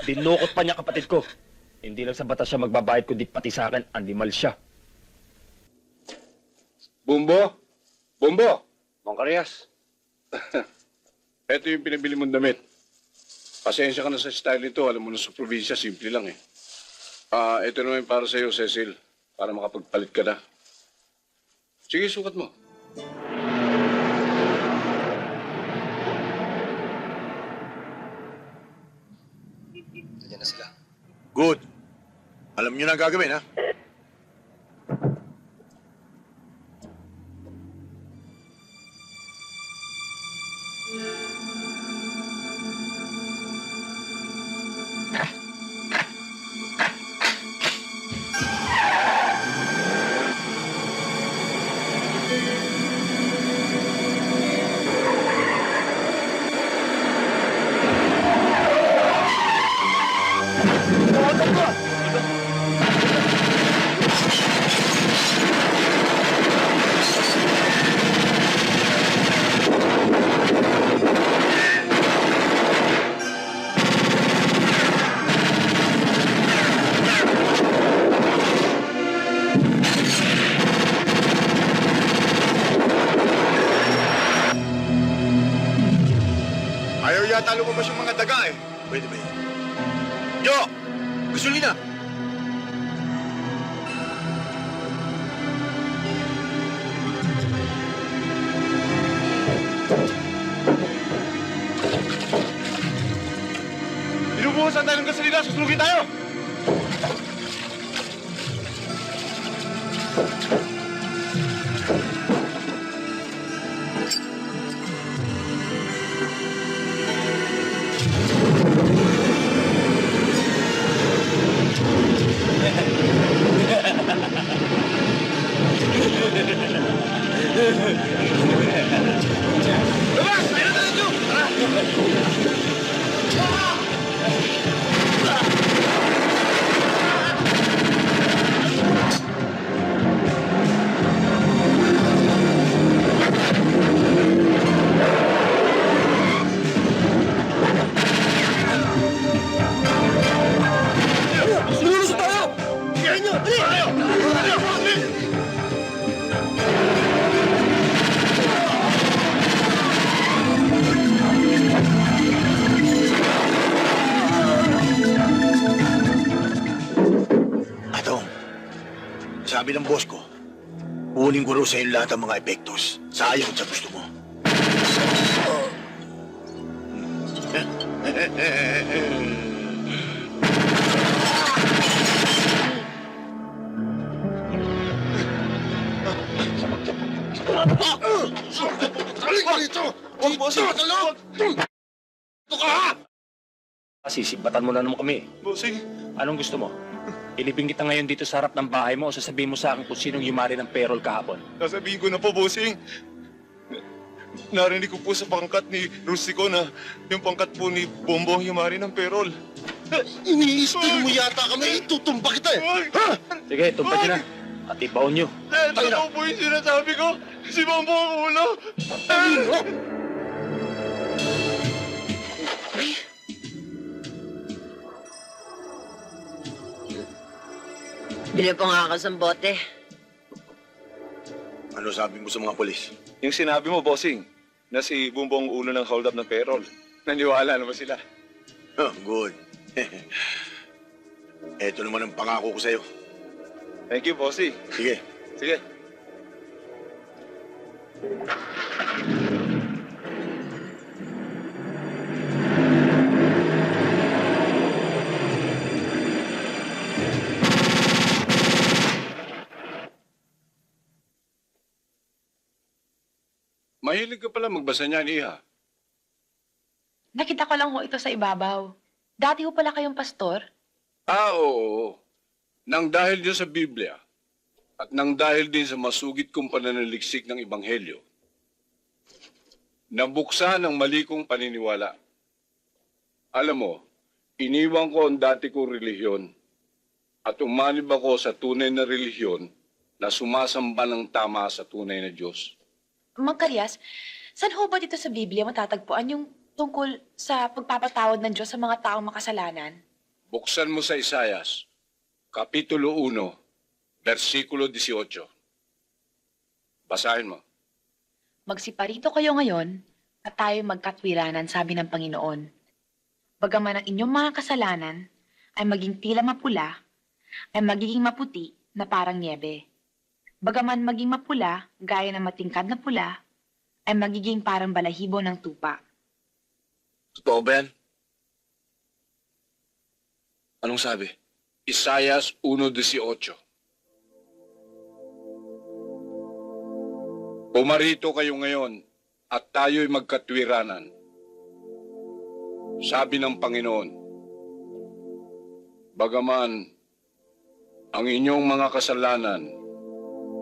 Dinukot pa niya kapatid ko. Hindi lang sa batas siya magbabayad kundi pati sa akin, animal siya. Bumbo? Bumbo? Mang Karyas. Ito yung pinabili mong damit. Pasensya ka na sa style nito. Alam mo na sa probinsya, simple lang eh. Ito naman para sa'yo, Cecil. Para makapagpalit ka na. Sige, sukat mo. Good. Alam niyo na ang gagawin, ha? Ayaw yata lumabas yung mga daga eh. Pwede ba yun? Yo! Gasolina! Binubuhusan tayo ng gasolina, susunugin tayo! Atong, sabi ng boss ko, kunin ko raw sa iyo lahat ng mga epektos. Sa ayaw at sa gusto mo. Sisibatan mo na naman kami. Bossing, Anong gusto mo? Ilibing kita ngayon dito sa harap ng bahay mo o sasabihin mo sa akin kung sinong yumari ng payroll kahapon? sasabihin ko na po, bossing. Narinig ko po sa pangkat ni Rustico na yung pangkat po ni Bombo Yumari ng perol. Iniistig mo yata kami, itutumba kita eh. Sige, tumpad nyo na. At ibaon nyo. Totoo po yung sinasabi ko. Si Bombo ang ulo. Bili po nga ako sa bote. Ano sabi mo sa mga polis? Yung sinabi mo, bossing, na si Bombo ang ulo ng hold up ng perol. Naniwala naman sila. Oh, good. Eto naman ang pangako ko sa'yo. Thank you, bossing. Sige. Sige. Mahilig ka pala magbasa niyan, Iha. Nakita ko lang ho ito sa ibabaw. Dati ho pala kayong pastor? Oo. Nang dahil din sa Biblia at nang dahil din sa masugid kong pananaliksik ng Ebanghelyo, nabuksan ang mali kong paniniwala. Alam mo, iniwan ko ang dati kong relihiyon at umanib ako sa tunay na relihiyon na sumasamba ng tama sa tunay na Diyos. Mang Karyas, saan ho ba dito sa Biblia matatagpuan yung tungkol sa pagpapatawad ng Diyos sa mga taong makasalanan? Buksan mo sa Isayas, Kapitulo 1, versikulo 18. Basahin mo. Magsiparito kayo ngayon at tayo magkatwiranan, sabi ng Panginoon. Bagaman ang inyong mga kasalanan ay maging tila mapula, ay magiging maputi na parang niebe. Bagaman maging mapula, gaya ng matingkad na pula, ay magiging parang balahibo ng tupa. Totoo ba yan? Anong sabi? Isayas 1:18. Pumarito kayo ngayon at tayo'y magkatwiranan. Sabi ng Panginoon, bagaman ang inyong mga kasalanan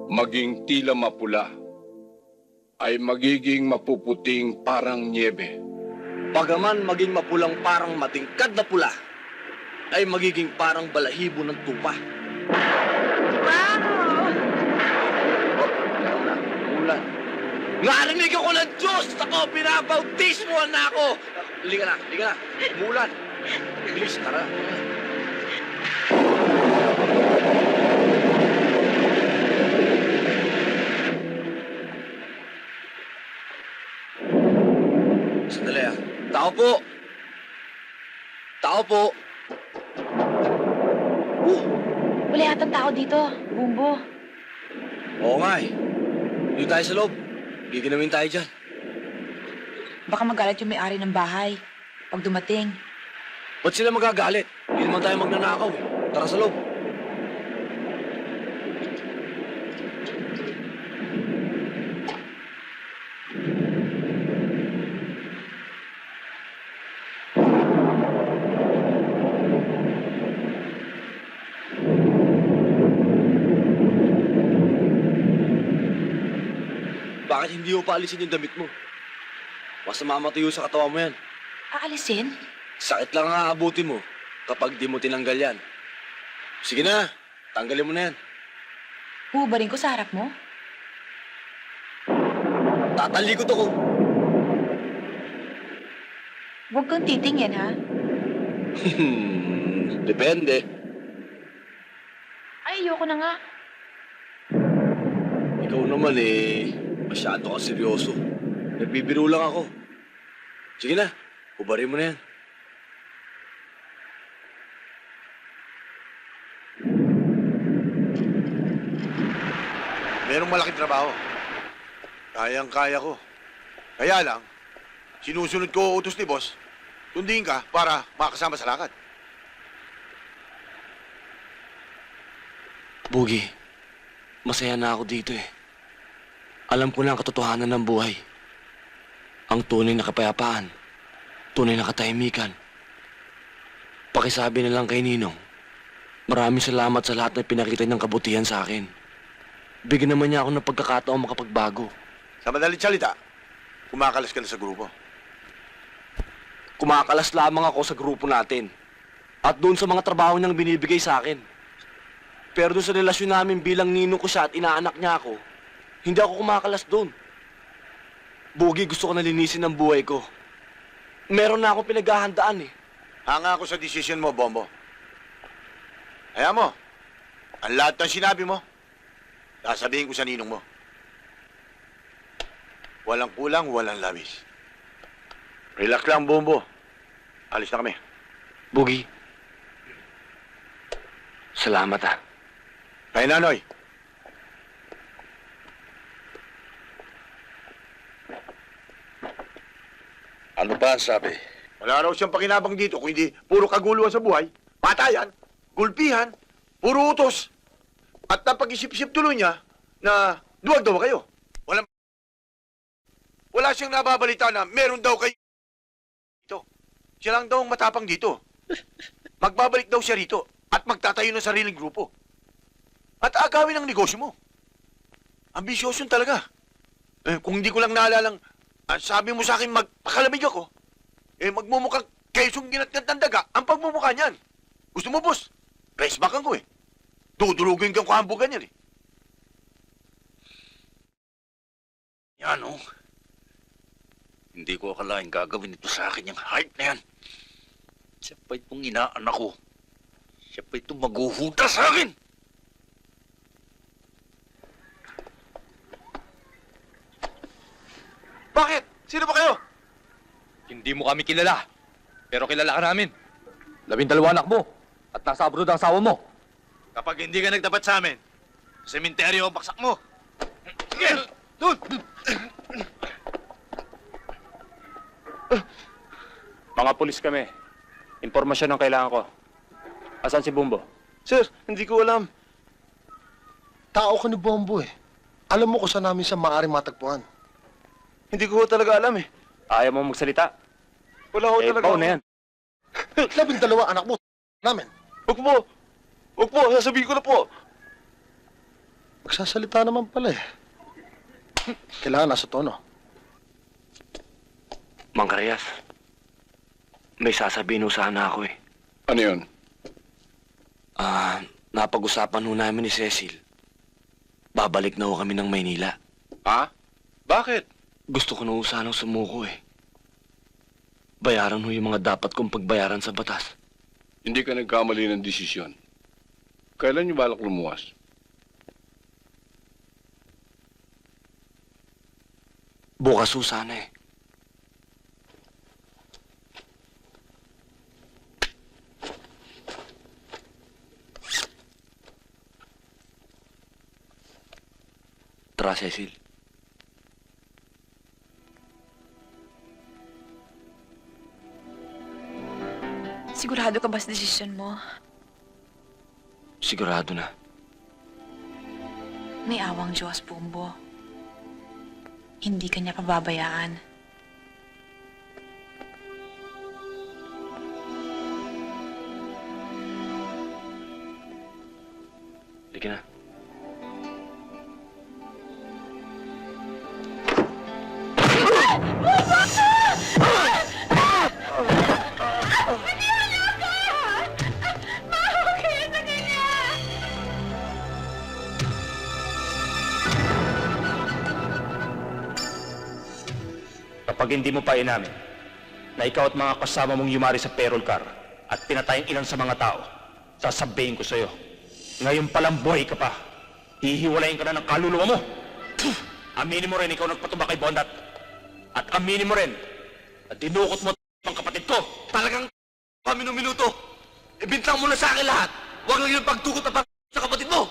maging tila mapula, ay magiging mapuputing parang niebe. Bagaman maging mapulang parang matingkad na pula, ay magiging parang balahibo ng tupa. Ulan. Narinig ako ng Diyos! Ako, pinabautismoan na ako! Liga na. Mulan. Bilis, tara. Sandali ah. Tao po! Wala yatang tao dito, Bumbo. Oo nga eh. Dito tayo sa loob. Giginawin tayo dyan. Baka magalit yung may-ari ng bahay pag dumating. Ba't sila magagalit? Hindi naman tayo magnanakaw eh. Tara sa loob. Bakit hindi mo paalisin yung damit mo? Basta mamatayo sa katawan mo yan. Aalisin? Sakit lang ang aabutin mo kapag di mo tinanggal yan. Sige na, tanggalin mo na yan. Hubarin ko sa harap mo? Tatalikod ako. Huwag kang titingin, ha? Depende. Ay, ayoko na nga. Ikaw naman eh, masyado ka seryoso. Nagbibiro lang ako. Sige na, hubarin mo na yan. Merong malaking trabaho. Kayang-kaya ko. Kaya lang, sinusunod ko utos ni boss, sundin ka para makasama sa lakad. Bugi, masaya na ako dito eh. Alam ko na ang katotohanan ng buhay. Ang tunay na kapayapaan, tunay na katahimikan. Pakisabi na lang kay Ninong, maraming salamat sa lahat na pinakita niyang kabutihan sa akin. Bigyan naman niya ako ng pagkakataong makapagbago. Sa madaling salita, kumakalas ka na sa grupo. Kumakalas lamang ako sa grupo natin. At doon sa mga trabaho niyang binibigay sa akin. Pero doon sa relasyon namin bilang ninong ko siya at inaanak niya ako, hindi ako kumakalas doon. Bugi, gusto ko na linisin ang buhay ko. Meron na akong pinaghahandaan eh. Hanga ako sa desisyon mo, Bombo. Kaya mo, ang lahat ng sinabi mo, sasabihin ko sa ninong mo. Walang kulang, walang labis. Relax lang, Bombo. Alis na kami. Bugi, salamat ah. Kay Nanoy. Ano ba ang sabi? Wala raw siyang pakinabang dito kung hindi puro kaguluhan sa buhay, patayan, gulpihan, puro utos. At napag-isip-isip tuloy niya na duwag daw kayo. Wala siyang nababalita na meron daw kayo dito. Siya lang daw ang matapang dito. Magbabalik daw siya rito at magtatayo ng sariling grupo. At agawin ang negosyo mo. Ambisyoson talaga. Kung hindi ko lang naalalang, sabi mo sa akin magpakalamig ako, magmumukhang kesong ginatgat ng daga ang pagmumukha niyan. Gusto mo, boss? Pressbackan ko eh. Dudulugin kang kahambugan yan eh. Yan oh. Hindi ko akalain gagawin ito sa akin yung hype na yan. Siya pa itong inaanak ko. Siya pa itong maghuhuda sa akin. Bakit? Sino ba kayo? Hindi mo kami kilala. Pero kilala ka namin. 12 anak mo. At nasa abroad ang asawa mo. Kapag hindi ka nagtapat sa amin, sa sementeryo ang baksak mo. Sige! Doon! Mga pulis kami. Impormasyon ang kailangan ko. Asan si Bumbo? Sir, hindi ko alam. Tao ka ni Bombo eh. Alam mo kung saan namin siya maaaring matagpuan. Hindi ko talaga alam eh. Ayaw mo magsalita? Wala ko talaga. Pao na yan. 12 anak mo, namin. Huwag po! Huwag po! Sasabihin ko na po! Magsasalita naman pala eh. Kailangan nasa tono. Mang Reyes, may sasabihin ho sana ako eh. Ano yun? Napag-usapan ho namin ni Cecil. Babalik na ho kami ng Maynila. Ha? Bakit? Gusto ko na ho sanang sumuko eh. Bayaran ho yung mga dapat kong pagbayaran sa batas. Hindi ka nagkamali ng desisyon. Kailan niyo balak lumuwas? Bukas ho sana eh. Tara, Cecil. Sigurado ka ba sa desisyon mo? Sigurado na. May awang Diyos, Bumbo. Hindi ka niya pababayaan. Sige na. Kapag hindi mo pa inamin na ikaw at mga kasama mong yumari sa payroll car at pinatay ang ilan sa mga tao, sasabihin ko sa'yo, ngayon palang buhay ka pa. Hihiwalayin ka na ng kaluluwa mo. Aminin mo rin ikaw nagpatubak kay Bondat. At aminin mo rin na dinukot mo ang kapatid ko. Talagang minuto. Ibintang mo na sa akin lahat. Huwag lang yung pagtukot na sa kapatid mo.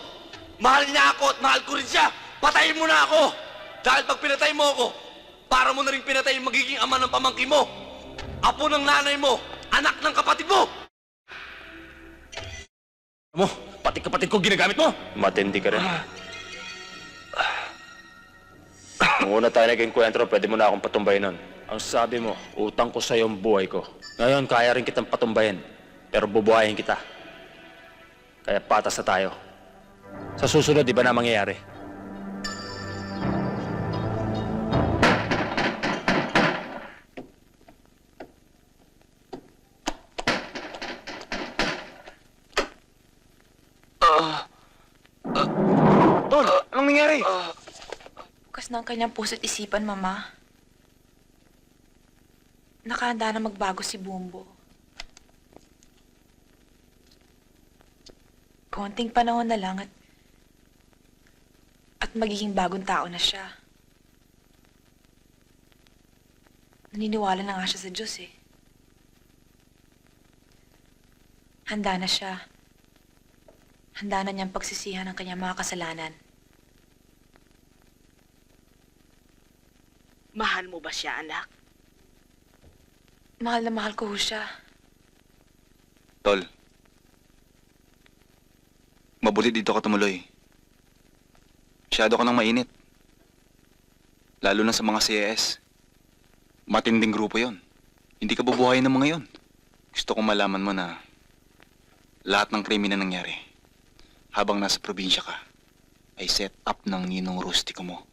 Mahal niya ako at mahal ko rin siya. Patayin mo na ako. Dahil pag pinatay mo ako, para mo na rin pinatay yung magiging ama ng pamangkin mo. Apo ng nanay mo. Anak ng kapatid mo. Mo, pati kapatid ko ginagamit mo. Matindi ka rin. Nung una tayo nag-enkwentro, pwede mo na akong patumbayin nun. Ang sabi mo, utang ko sa'yo ang buhay ko. Ngayon, kaya rin kitang patumbayin. Pero bubuhayin kita. Kaya patas na tayo. Sa susunod, di ba na mangyayari? Tol, anong nangyari? Bukas ng kanyang puso't isipan, Mama. Nakahanda na magbago si Bumbo. Konting panahon na lang at magiging bagong tao na siya. Naniniwala na nga siya sa Diyos eh. Handa na siya. Handa na niyang pagsisihan ang kanyang mga kasalanan. Mahal mo ba siya, anak? Mahal na mahal ko ho siya. Tol, mabuti dito ka tumuloy. Masyado ka nang mainit. Lalo na sa mga CAS. Matinding grupo yon. Hindi ka bubuhayin ng mga yon. Gusto kong malaman mo na lahat ng krimen na nangyari habang nasa probinsya ka ay set up ng ninong rustiko mo.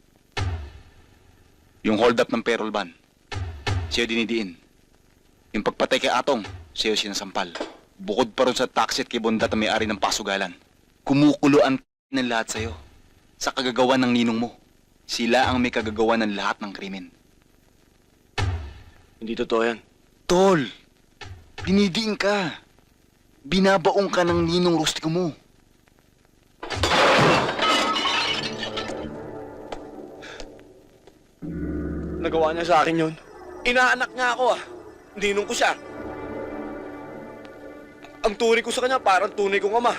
Yung hold up ng payroll ban, siya dinidiin. Yung pagpatay kay Atong, siya sinasampal. Bukod pa rin sa taxi at kay Bondat na may-ari ng pasugalan. Kumukuloan ng lahat sa'yo sa kagagawa ng ninong mo. Sila ang may kagagawa ng lahat ng krimen. Hindi totoo yan. Tol, dinidiin ka. Binabaong ka ng ninong rustiko mo. Nagawa niya sa akin yun. Inaanak nga ako ah. Ninong ko siya. Ang tunay ko sa kanya parang tunay kong ama.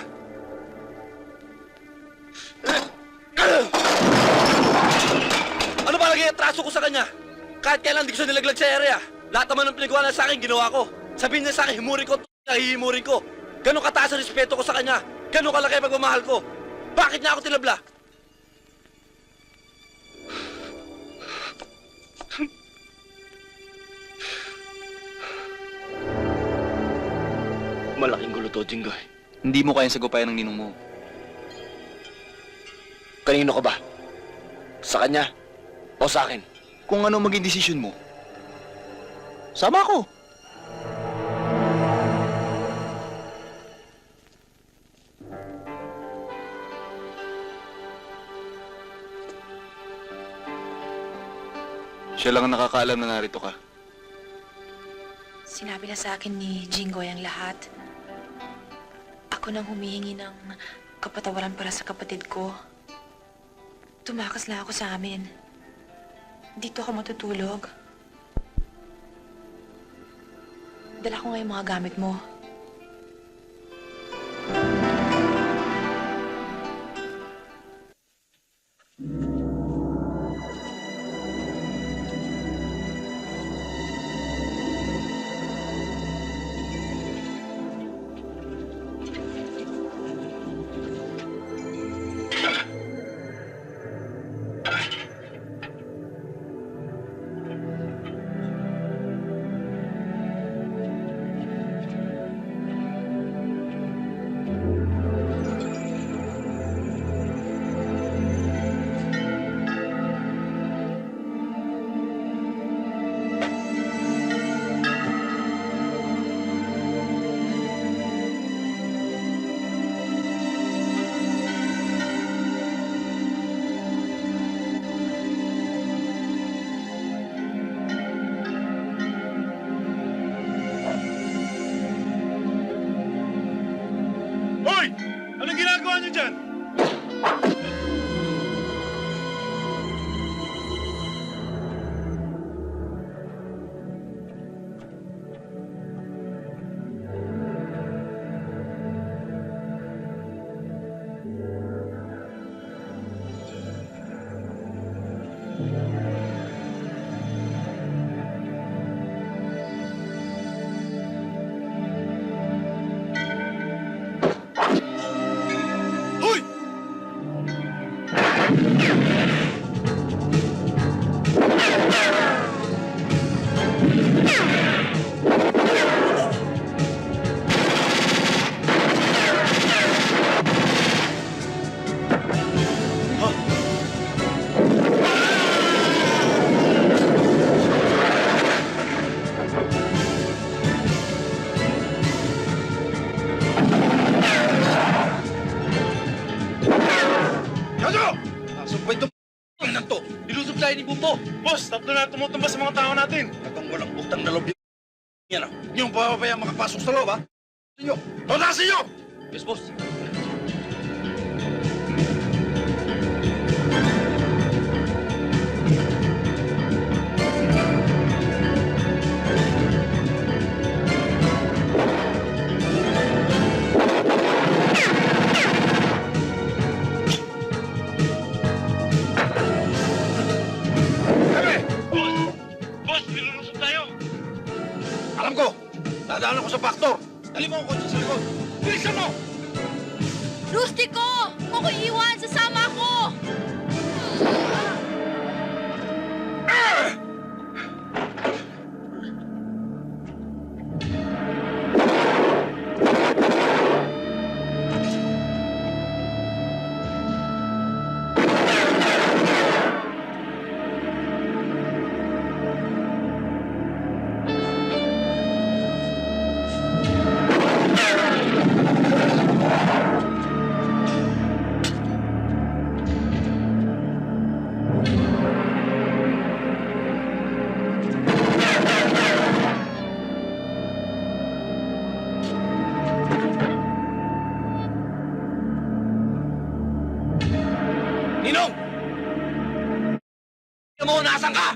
Ano ba naging atraso ko sa kanya? Kahit kailan di ko siya nilaglag sa area. Lahat naman ng pinagawa niya sa akin, ginawa ko. Sabihin niya sa akin, himurin ko, hihimurin ko. Ganon kataas ang respeto ko sa kanya. Ganun kalaki ang pagmamahal ko. Bakit niya ako tinabla? Malaking gulo to, Jinggoy. Hindi mo kayang sagupayan ng ninong mo. Kanino ka ba? Sa kanya? O sa akin? Kung ano maging desisyon mo, sama ko. Siya lang ang nakakaalam na narito ka. Sinabi na sa akin ni Jinggoy ang lahat. Ako nang humihingi ng kapatawaran para sa kapatid ko. Tumakas lang ako sa amin. Dito ako matutulog. Dala ko nga yung mga gamit mo. Hoy! Anong ginagawa niyo dyan? Hoy! Yago! Nasumpay itong na to. Nilusob tayo ni Bumbo. Boss, tatlo na tumutumba sa mga tao natin. Atong walang utang na loob yan. Hindi yung papabayang makapasok sa loob, ha? Sinyo! Tawtasin nyo! Yes, boss. Kami! Boss! Boss, nilulusog tayo! Alam ko! Dadaan ako sa factor! Dali mo ang kotse sa likod! Bilisan mo! Rustico! Huwag ko iwan! Sasama ko! Ninong! Tingnan mo, nasan ka?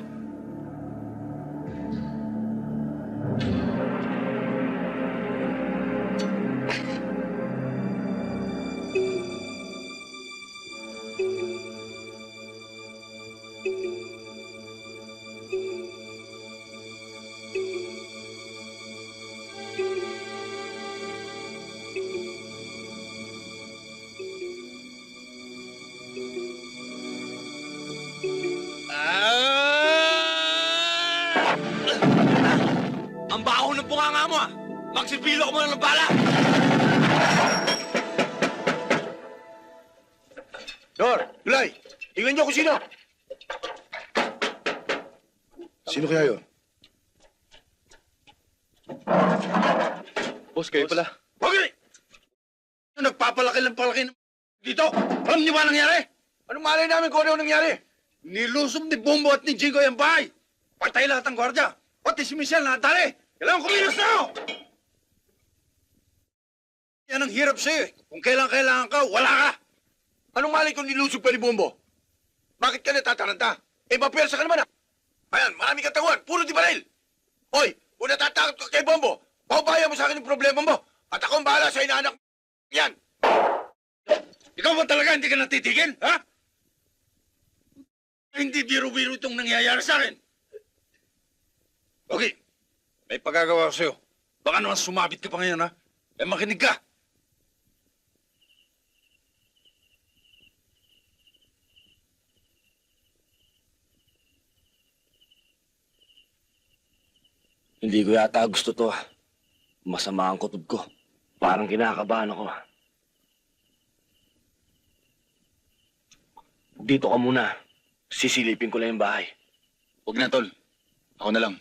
bunganga mo ah! Magsipilo ko muna ng bala! Dor, Gulay, tingnan niyo kung sino. Sino kaya yun? Boss, kayo pala. Okay! Nagpapalaki lang palaki dito. Alam niyo ba nangyari? Anong malay namin kung ano nangyari? Nilusob ni Bombo at ni Jingo yung bahay. Patay lahat ang gwardya. Pati si Michelle nakatali. Kailangan kumilos na ako. Yan ang hirap sa'yo eh. Kung kailangan ka, wala ka. Anong malay kung nilusob pa ni Bombo? Bakit ka natataranta? Eh, mapwersa ka naman ah. Ayan, marami katawan. Puro di baril. Hoy, kung natatakot ka kay Bombo, paubaya mo sa akin yung problema mo. At ako ang bahala sa inaanak yan. Ikaw ba talaga hindi ka natitigil, ha? Hindi biro-biro itong nangyayari sa akin. Okay, may pagagawa ko sa'yo. Baka naman sumabit ka pa ngayon, ha? Eh, makinig ka. Hindi ko yata gusto to. Masama ang kutob ko. Parang kinakabahan ako. Dito ka muna. Sisilipin ko lang yung bahay. Huwag na, tol. Ako na lang.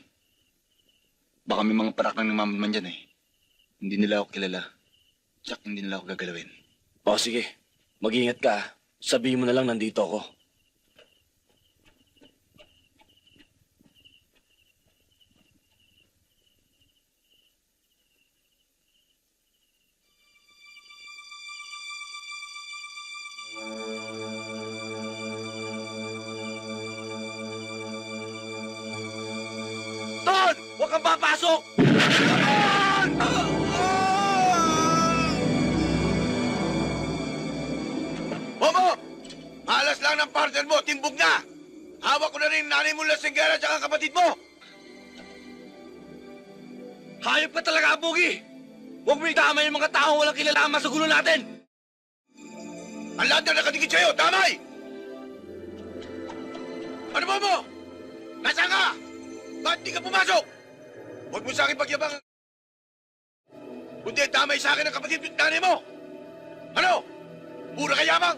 Baka may mga parak ng namaman dyan eh. Hindi nila ako kilala. Tsak, hindi nila ako gagalawin. O sige, mag-ingat ka. Sabihin mo na lang nandito ako. Ton! Huwag kang papasok! Bobo! Malas lang ng partner mo, timbog na! Hawak ko na rin nanay mo lasinggera at saka kapatid mo! Hayop ka talaga, Bugi! Huwag mo itama yung mga taong walang kilalaman sa gulo natin! Ang lahat na nakadikit sa'yo, damay! Ano mo? Nasaan ka? Ba't di ka pumasok? Huwag mo sa akin pagyabang. Kundi damay sa akin ang kapatid at nanay mo! Ano? Pura kayamang!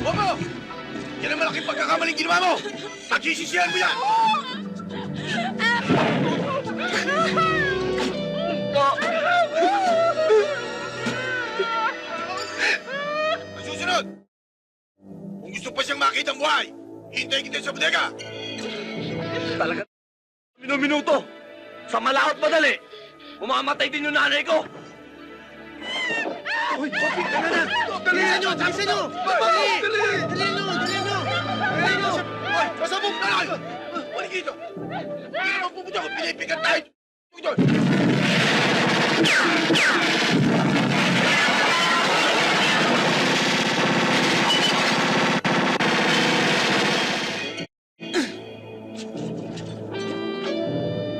Bobo! Yan ang malaking pagkakamaling ginawa mo! Pagsisisihan mo yan! Ang susunod! Kung gusto pa siyang makita ang buhay, hintayin kita sa bodega! Talaga minuto. Sa malakot madali, umamatay din yung nanay ko. Uy, Bobby, tama na! Dalihan nyo! Dalihan nyo! Dalihan nyo! Uy, pasabog na lang! Balik dito! Hindi naman pupunta ko, pinipigat tayo! Ito!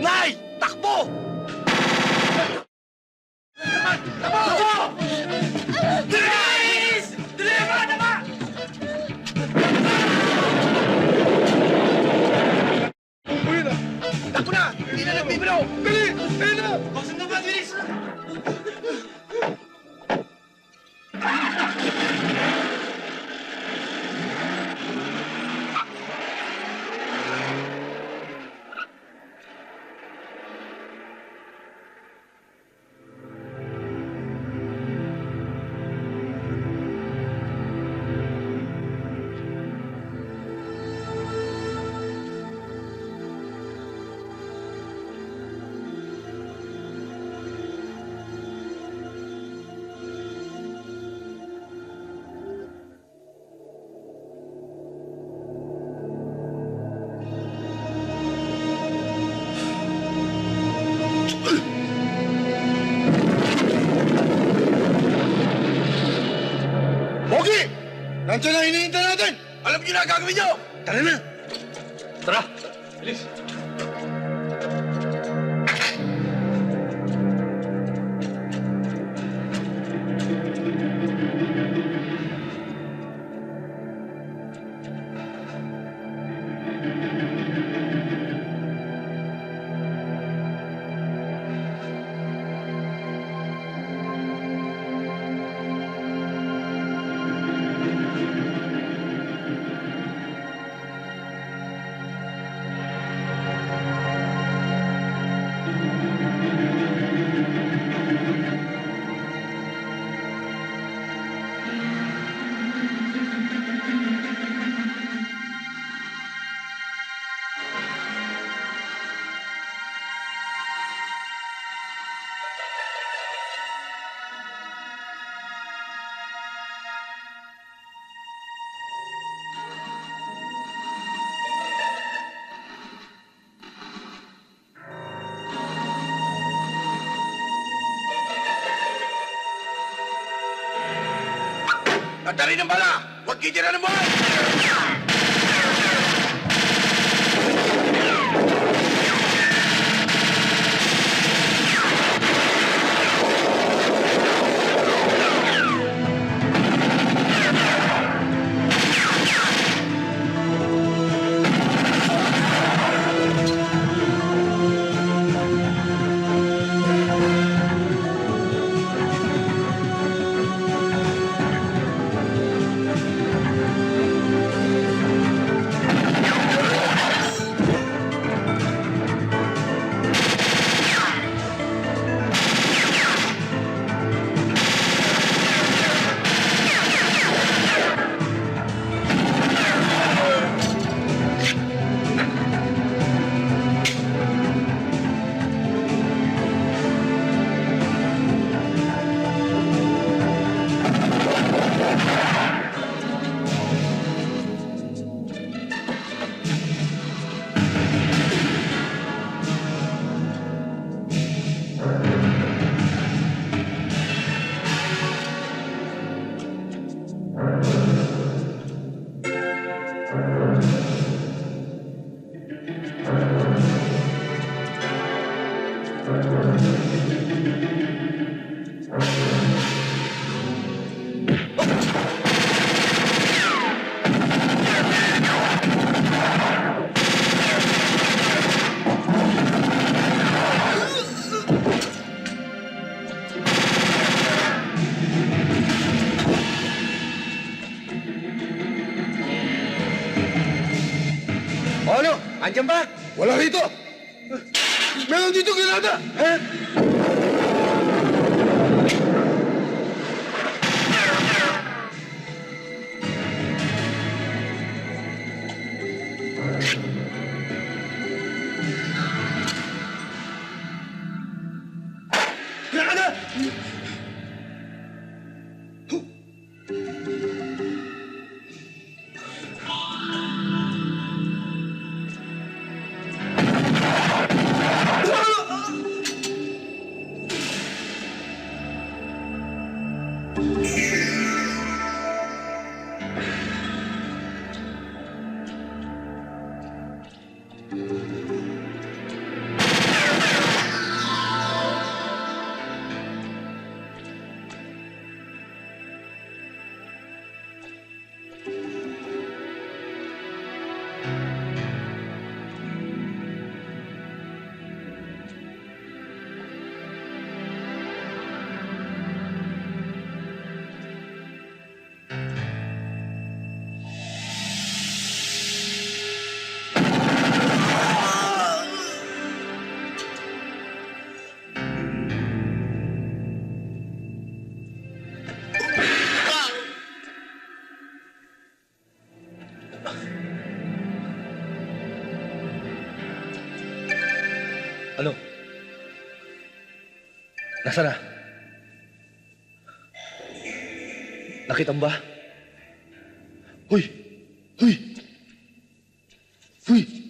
Nay! Takbo! Takbo! Bilis! Deliver na ba? Takbo na! Hindi na nagbibiro! Dali! Dali na! Baksan na ba, bilis? Pogi! Nandiyan ang hinihintay natin! Alam niyo na gagawin niyo! Tara na! Tara! Bilis! Kadali ng bala! Huwag kitira ng buhay! Ano? Andiyan ba? Wala rito! Meron dito granada! Granada! Ano? Nasaan na? Nakita mo ba? Huy! Huy! Huy!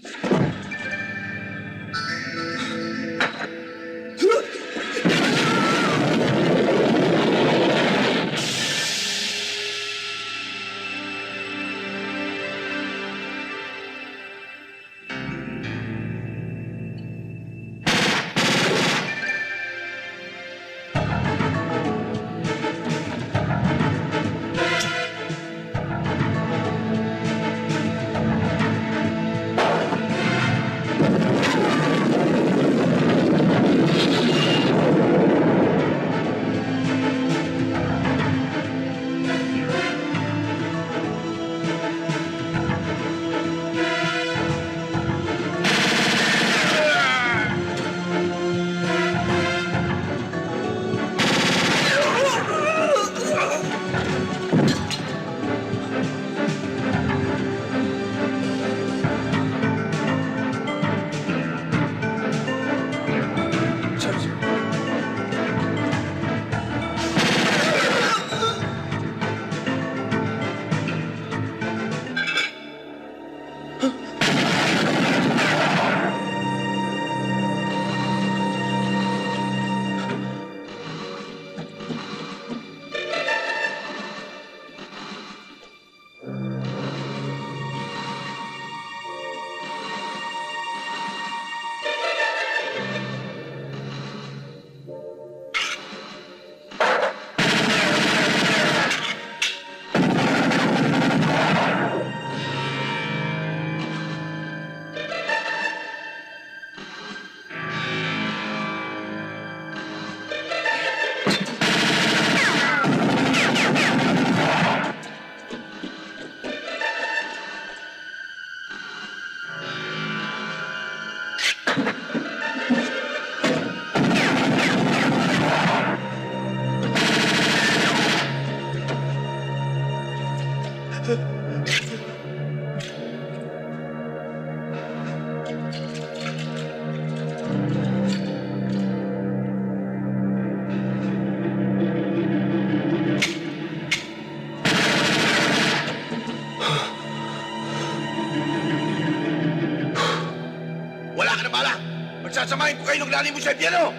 Bakit ko kayo naglalim mo sa piano?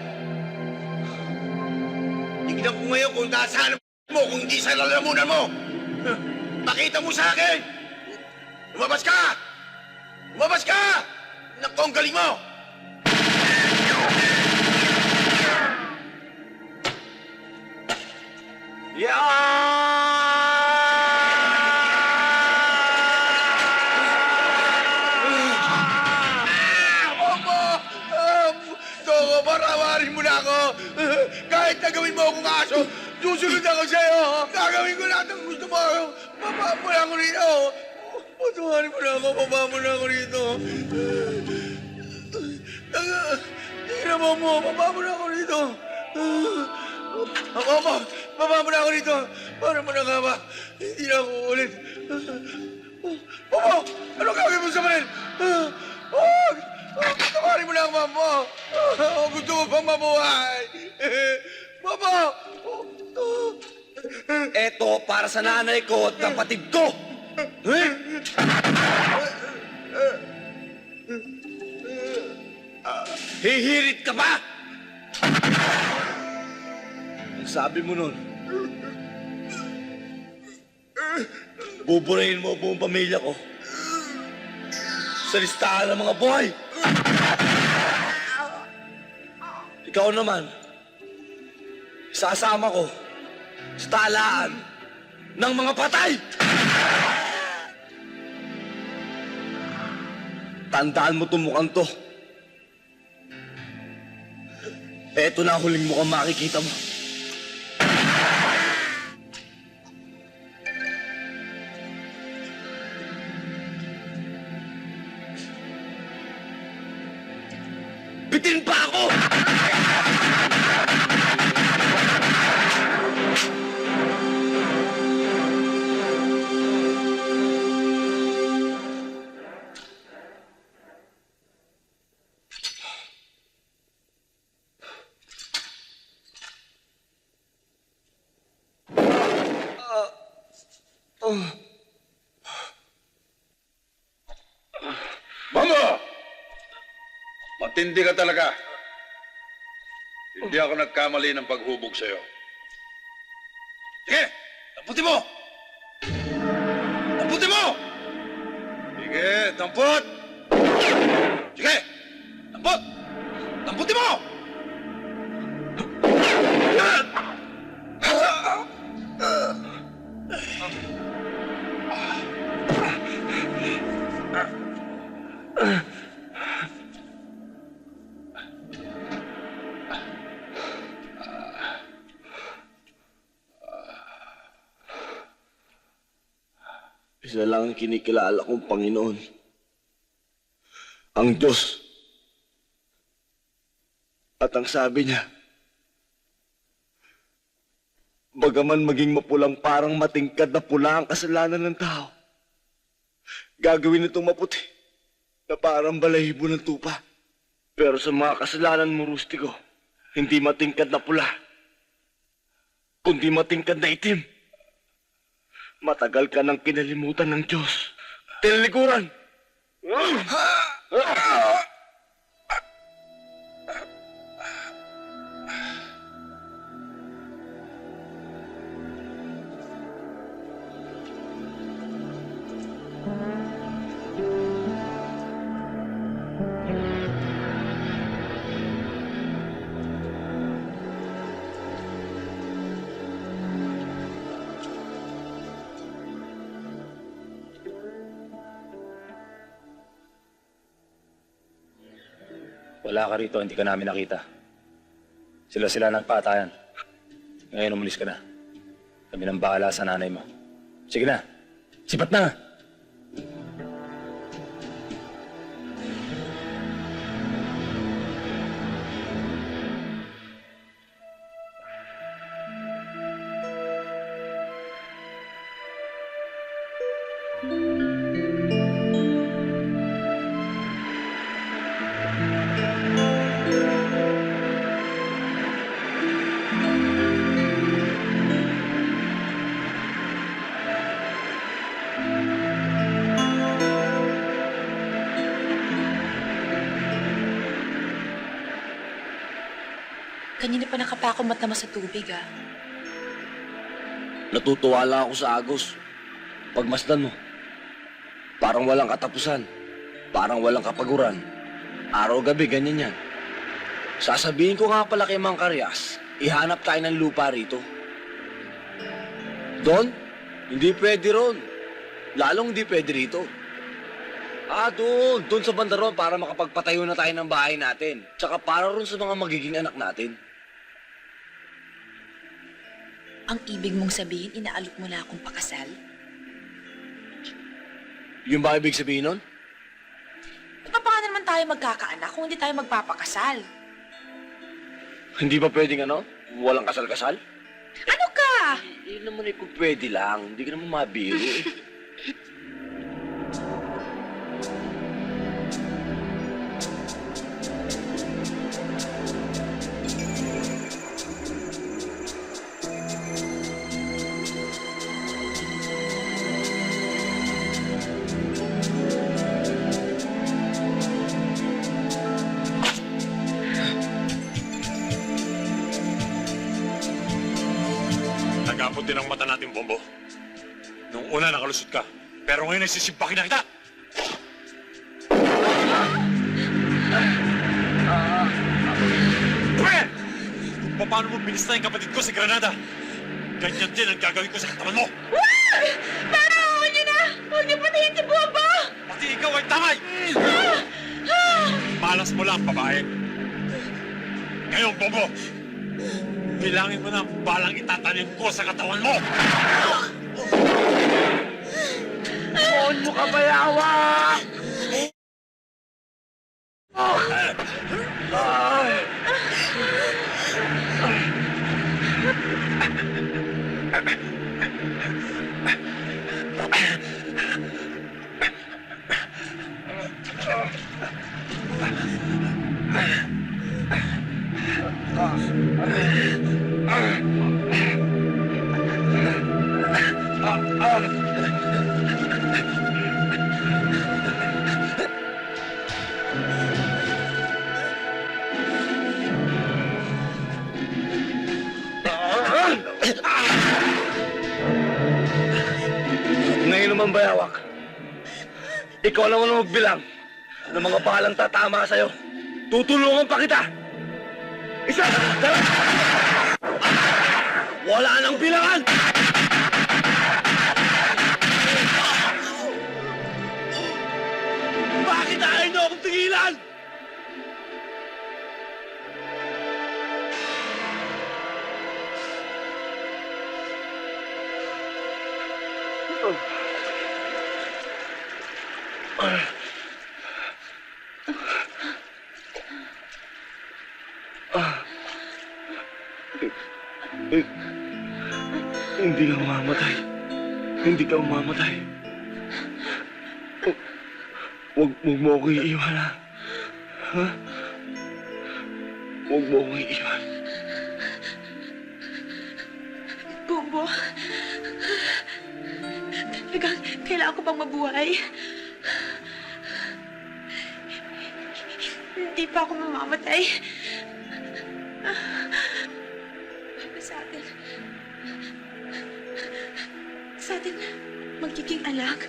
Tignan ko ngayon kung nasaan mo, kung hindi sa lalamunan mo. Pakita mo sa akin! Lumabas ka! Lumabas ka! Naku, ang galing mo! Toko, parawarin mo na ako! Kahit na gawin mo akong aso, susunod ako sa'yo! Gagawin ko lahat ang gusto mo! Baba mo na ako rito! Patuwarin mo na ako, baba mo na ako rito! Tingnan mo, baba mo na ako rito! Baba mo na ako rito! Para mo na nga ba? Hindi na ako ulit! Baba! Ano gagawin mo sa akin? Huwag! Patawarin mo na ang mama! Gusto ko pang mabuhay! Baba! Eto para sa nanay ko at kapatid ko! Hihirit ka ba? Ang sabi mo nun, buburahin mo buong pamilya ko sa listahan ng mga buhay. Ikaw naman, sasama ko sa talaan ng mga patay. Tandaan mo itong mukhang to. Eto na ang huling mukhang makikita mo. Bitin pa ako! Bongo! Matindi ka talaga. Hindi ako nagkamali ng paghubog sa'yo. Sige! Tamputin mo! Tamputin mo! Sige, tampot! Sige! Tamput! Tamputin mo! Isa lang ang kinikilala kong Panginoon. Ang Diyos. At ang sabi niya, bagaman maging mapulang parang matingkad na pula ang kasalanan ng tao, gagawin itong maputi na parang balahibo ng tupa. Pero sa mga kasalanan mo, Rustiko, hindi matingkad na pula, kundi matingkad na itim. Matagal ka nang kinalimutan ng Diyos. Tinalikuran! Wala ka rito, hindi ka namin nakita. Sila nagpatayan. Ngayon umalis ka na. Kami nang bahala sa nanay mo. Sige na, sipat na! Kanina pa nakapakumat naman sa tubig, ah. Natutuwa lang ako sa Agos. Pagmasdan mo. Parang walang katapusan. Parang walang kapaguran. Araw-gabi, ganyan yan. Sasabihin ko nga pala kay Mang Karyas, ihanap tayo ng lupa rito. Doon? Hindi pwede ron. Lalong hindi pwede rito. Doon. Doon sa banda ron para makapagpatayo na tayo ng bahay natin. Tsaka para ron sa mga magiging anak natin. Ang ibig mong sabihin, inaalok mo na akong pakasal? Yung ba ibig sabihin nun? Paano naman tayo magkakaanak kung hindi tayo magpapakasal? Hindi ba pwedeng ano? Walang kasal-kasal? Ano ka? Yun naman kung pwede lang. Hindi ka naman mabiro eh. Nagapot din ang mata natin, Bombo. Nung una nakalusot ka, pero ngayon ay sisimpakin na kita! Pre! Kung paano mo binista yung kapatid ko sa Granada, ganyan din ang gagawin ko sa katawan mo! Para, huwag niyo na! Huwag niyo patayin si Bobo! Pati ikaw ay tamay! Malas mo lang, babae. Ngayon, Bombo, bilangin mo na ang balang itatanim ko sa katawan mo! Monyo ka ba, yawa? Ngayon naman, Bayawak. Ikaw naman ang magbilang ng mga balang tatama sa'yo. Tutulungan pa kita! Isa! Dalawa! Wala nang bilangan! Bakit ayaw niyo akong tigilan? Hindi ka mamamatay. Hindi ka mamamatay. Huwag mo ako iiwan, ha? Ha? Huwag mo ako iiwan. Bobo, talagang kailangan ko bang mabuhay? Hindi pa ako mamamatay. Sa atin magiging anak.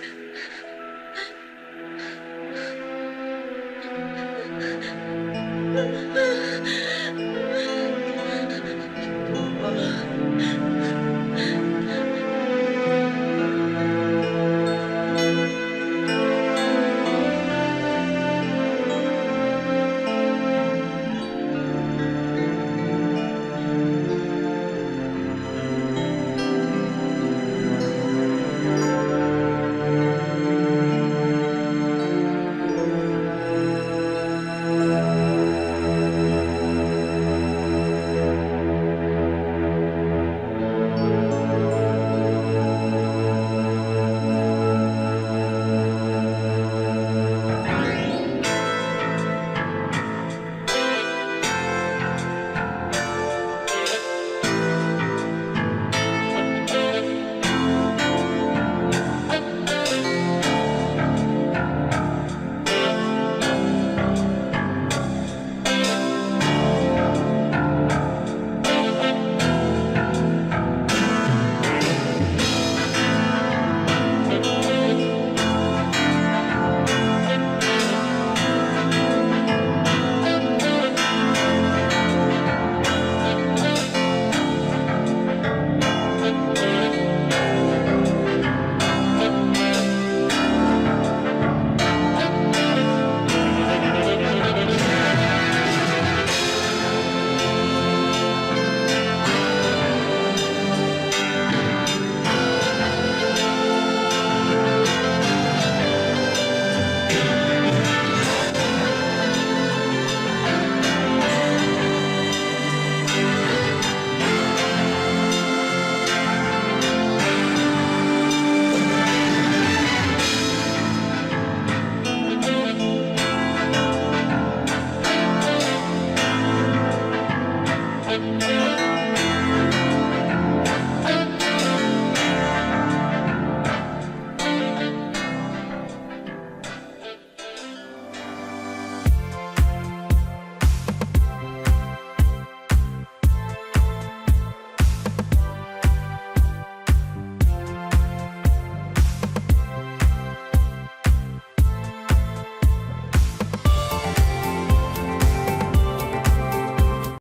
Ano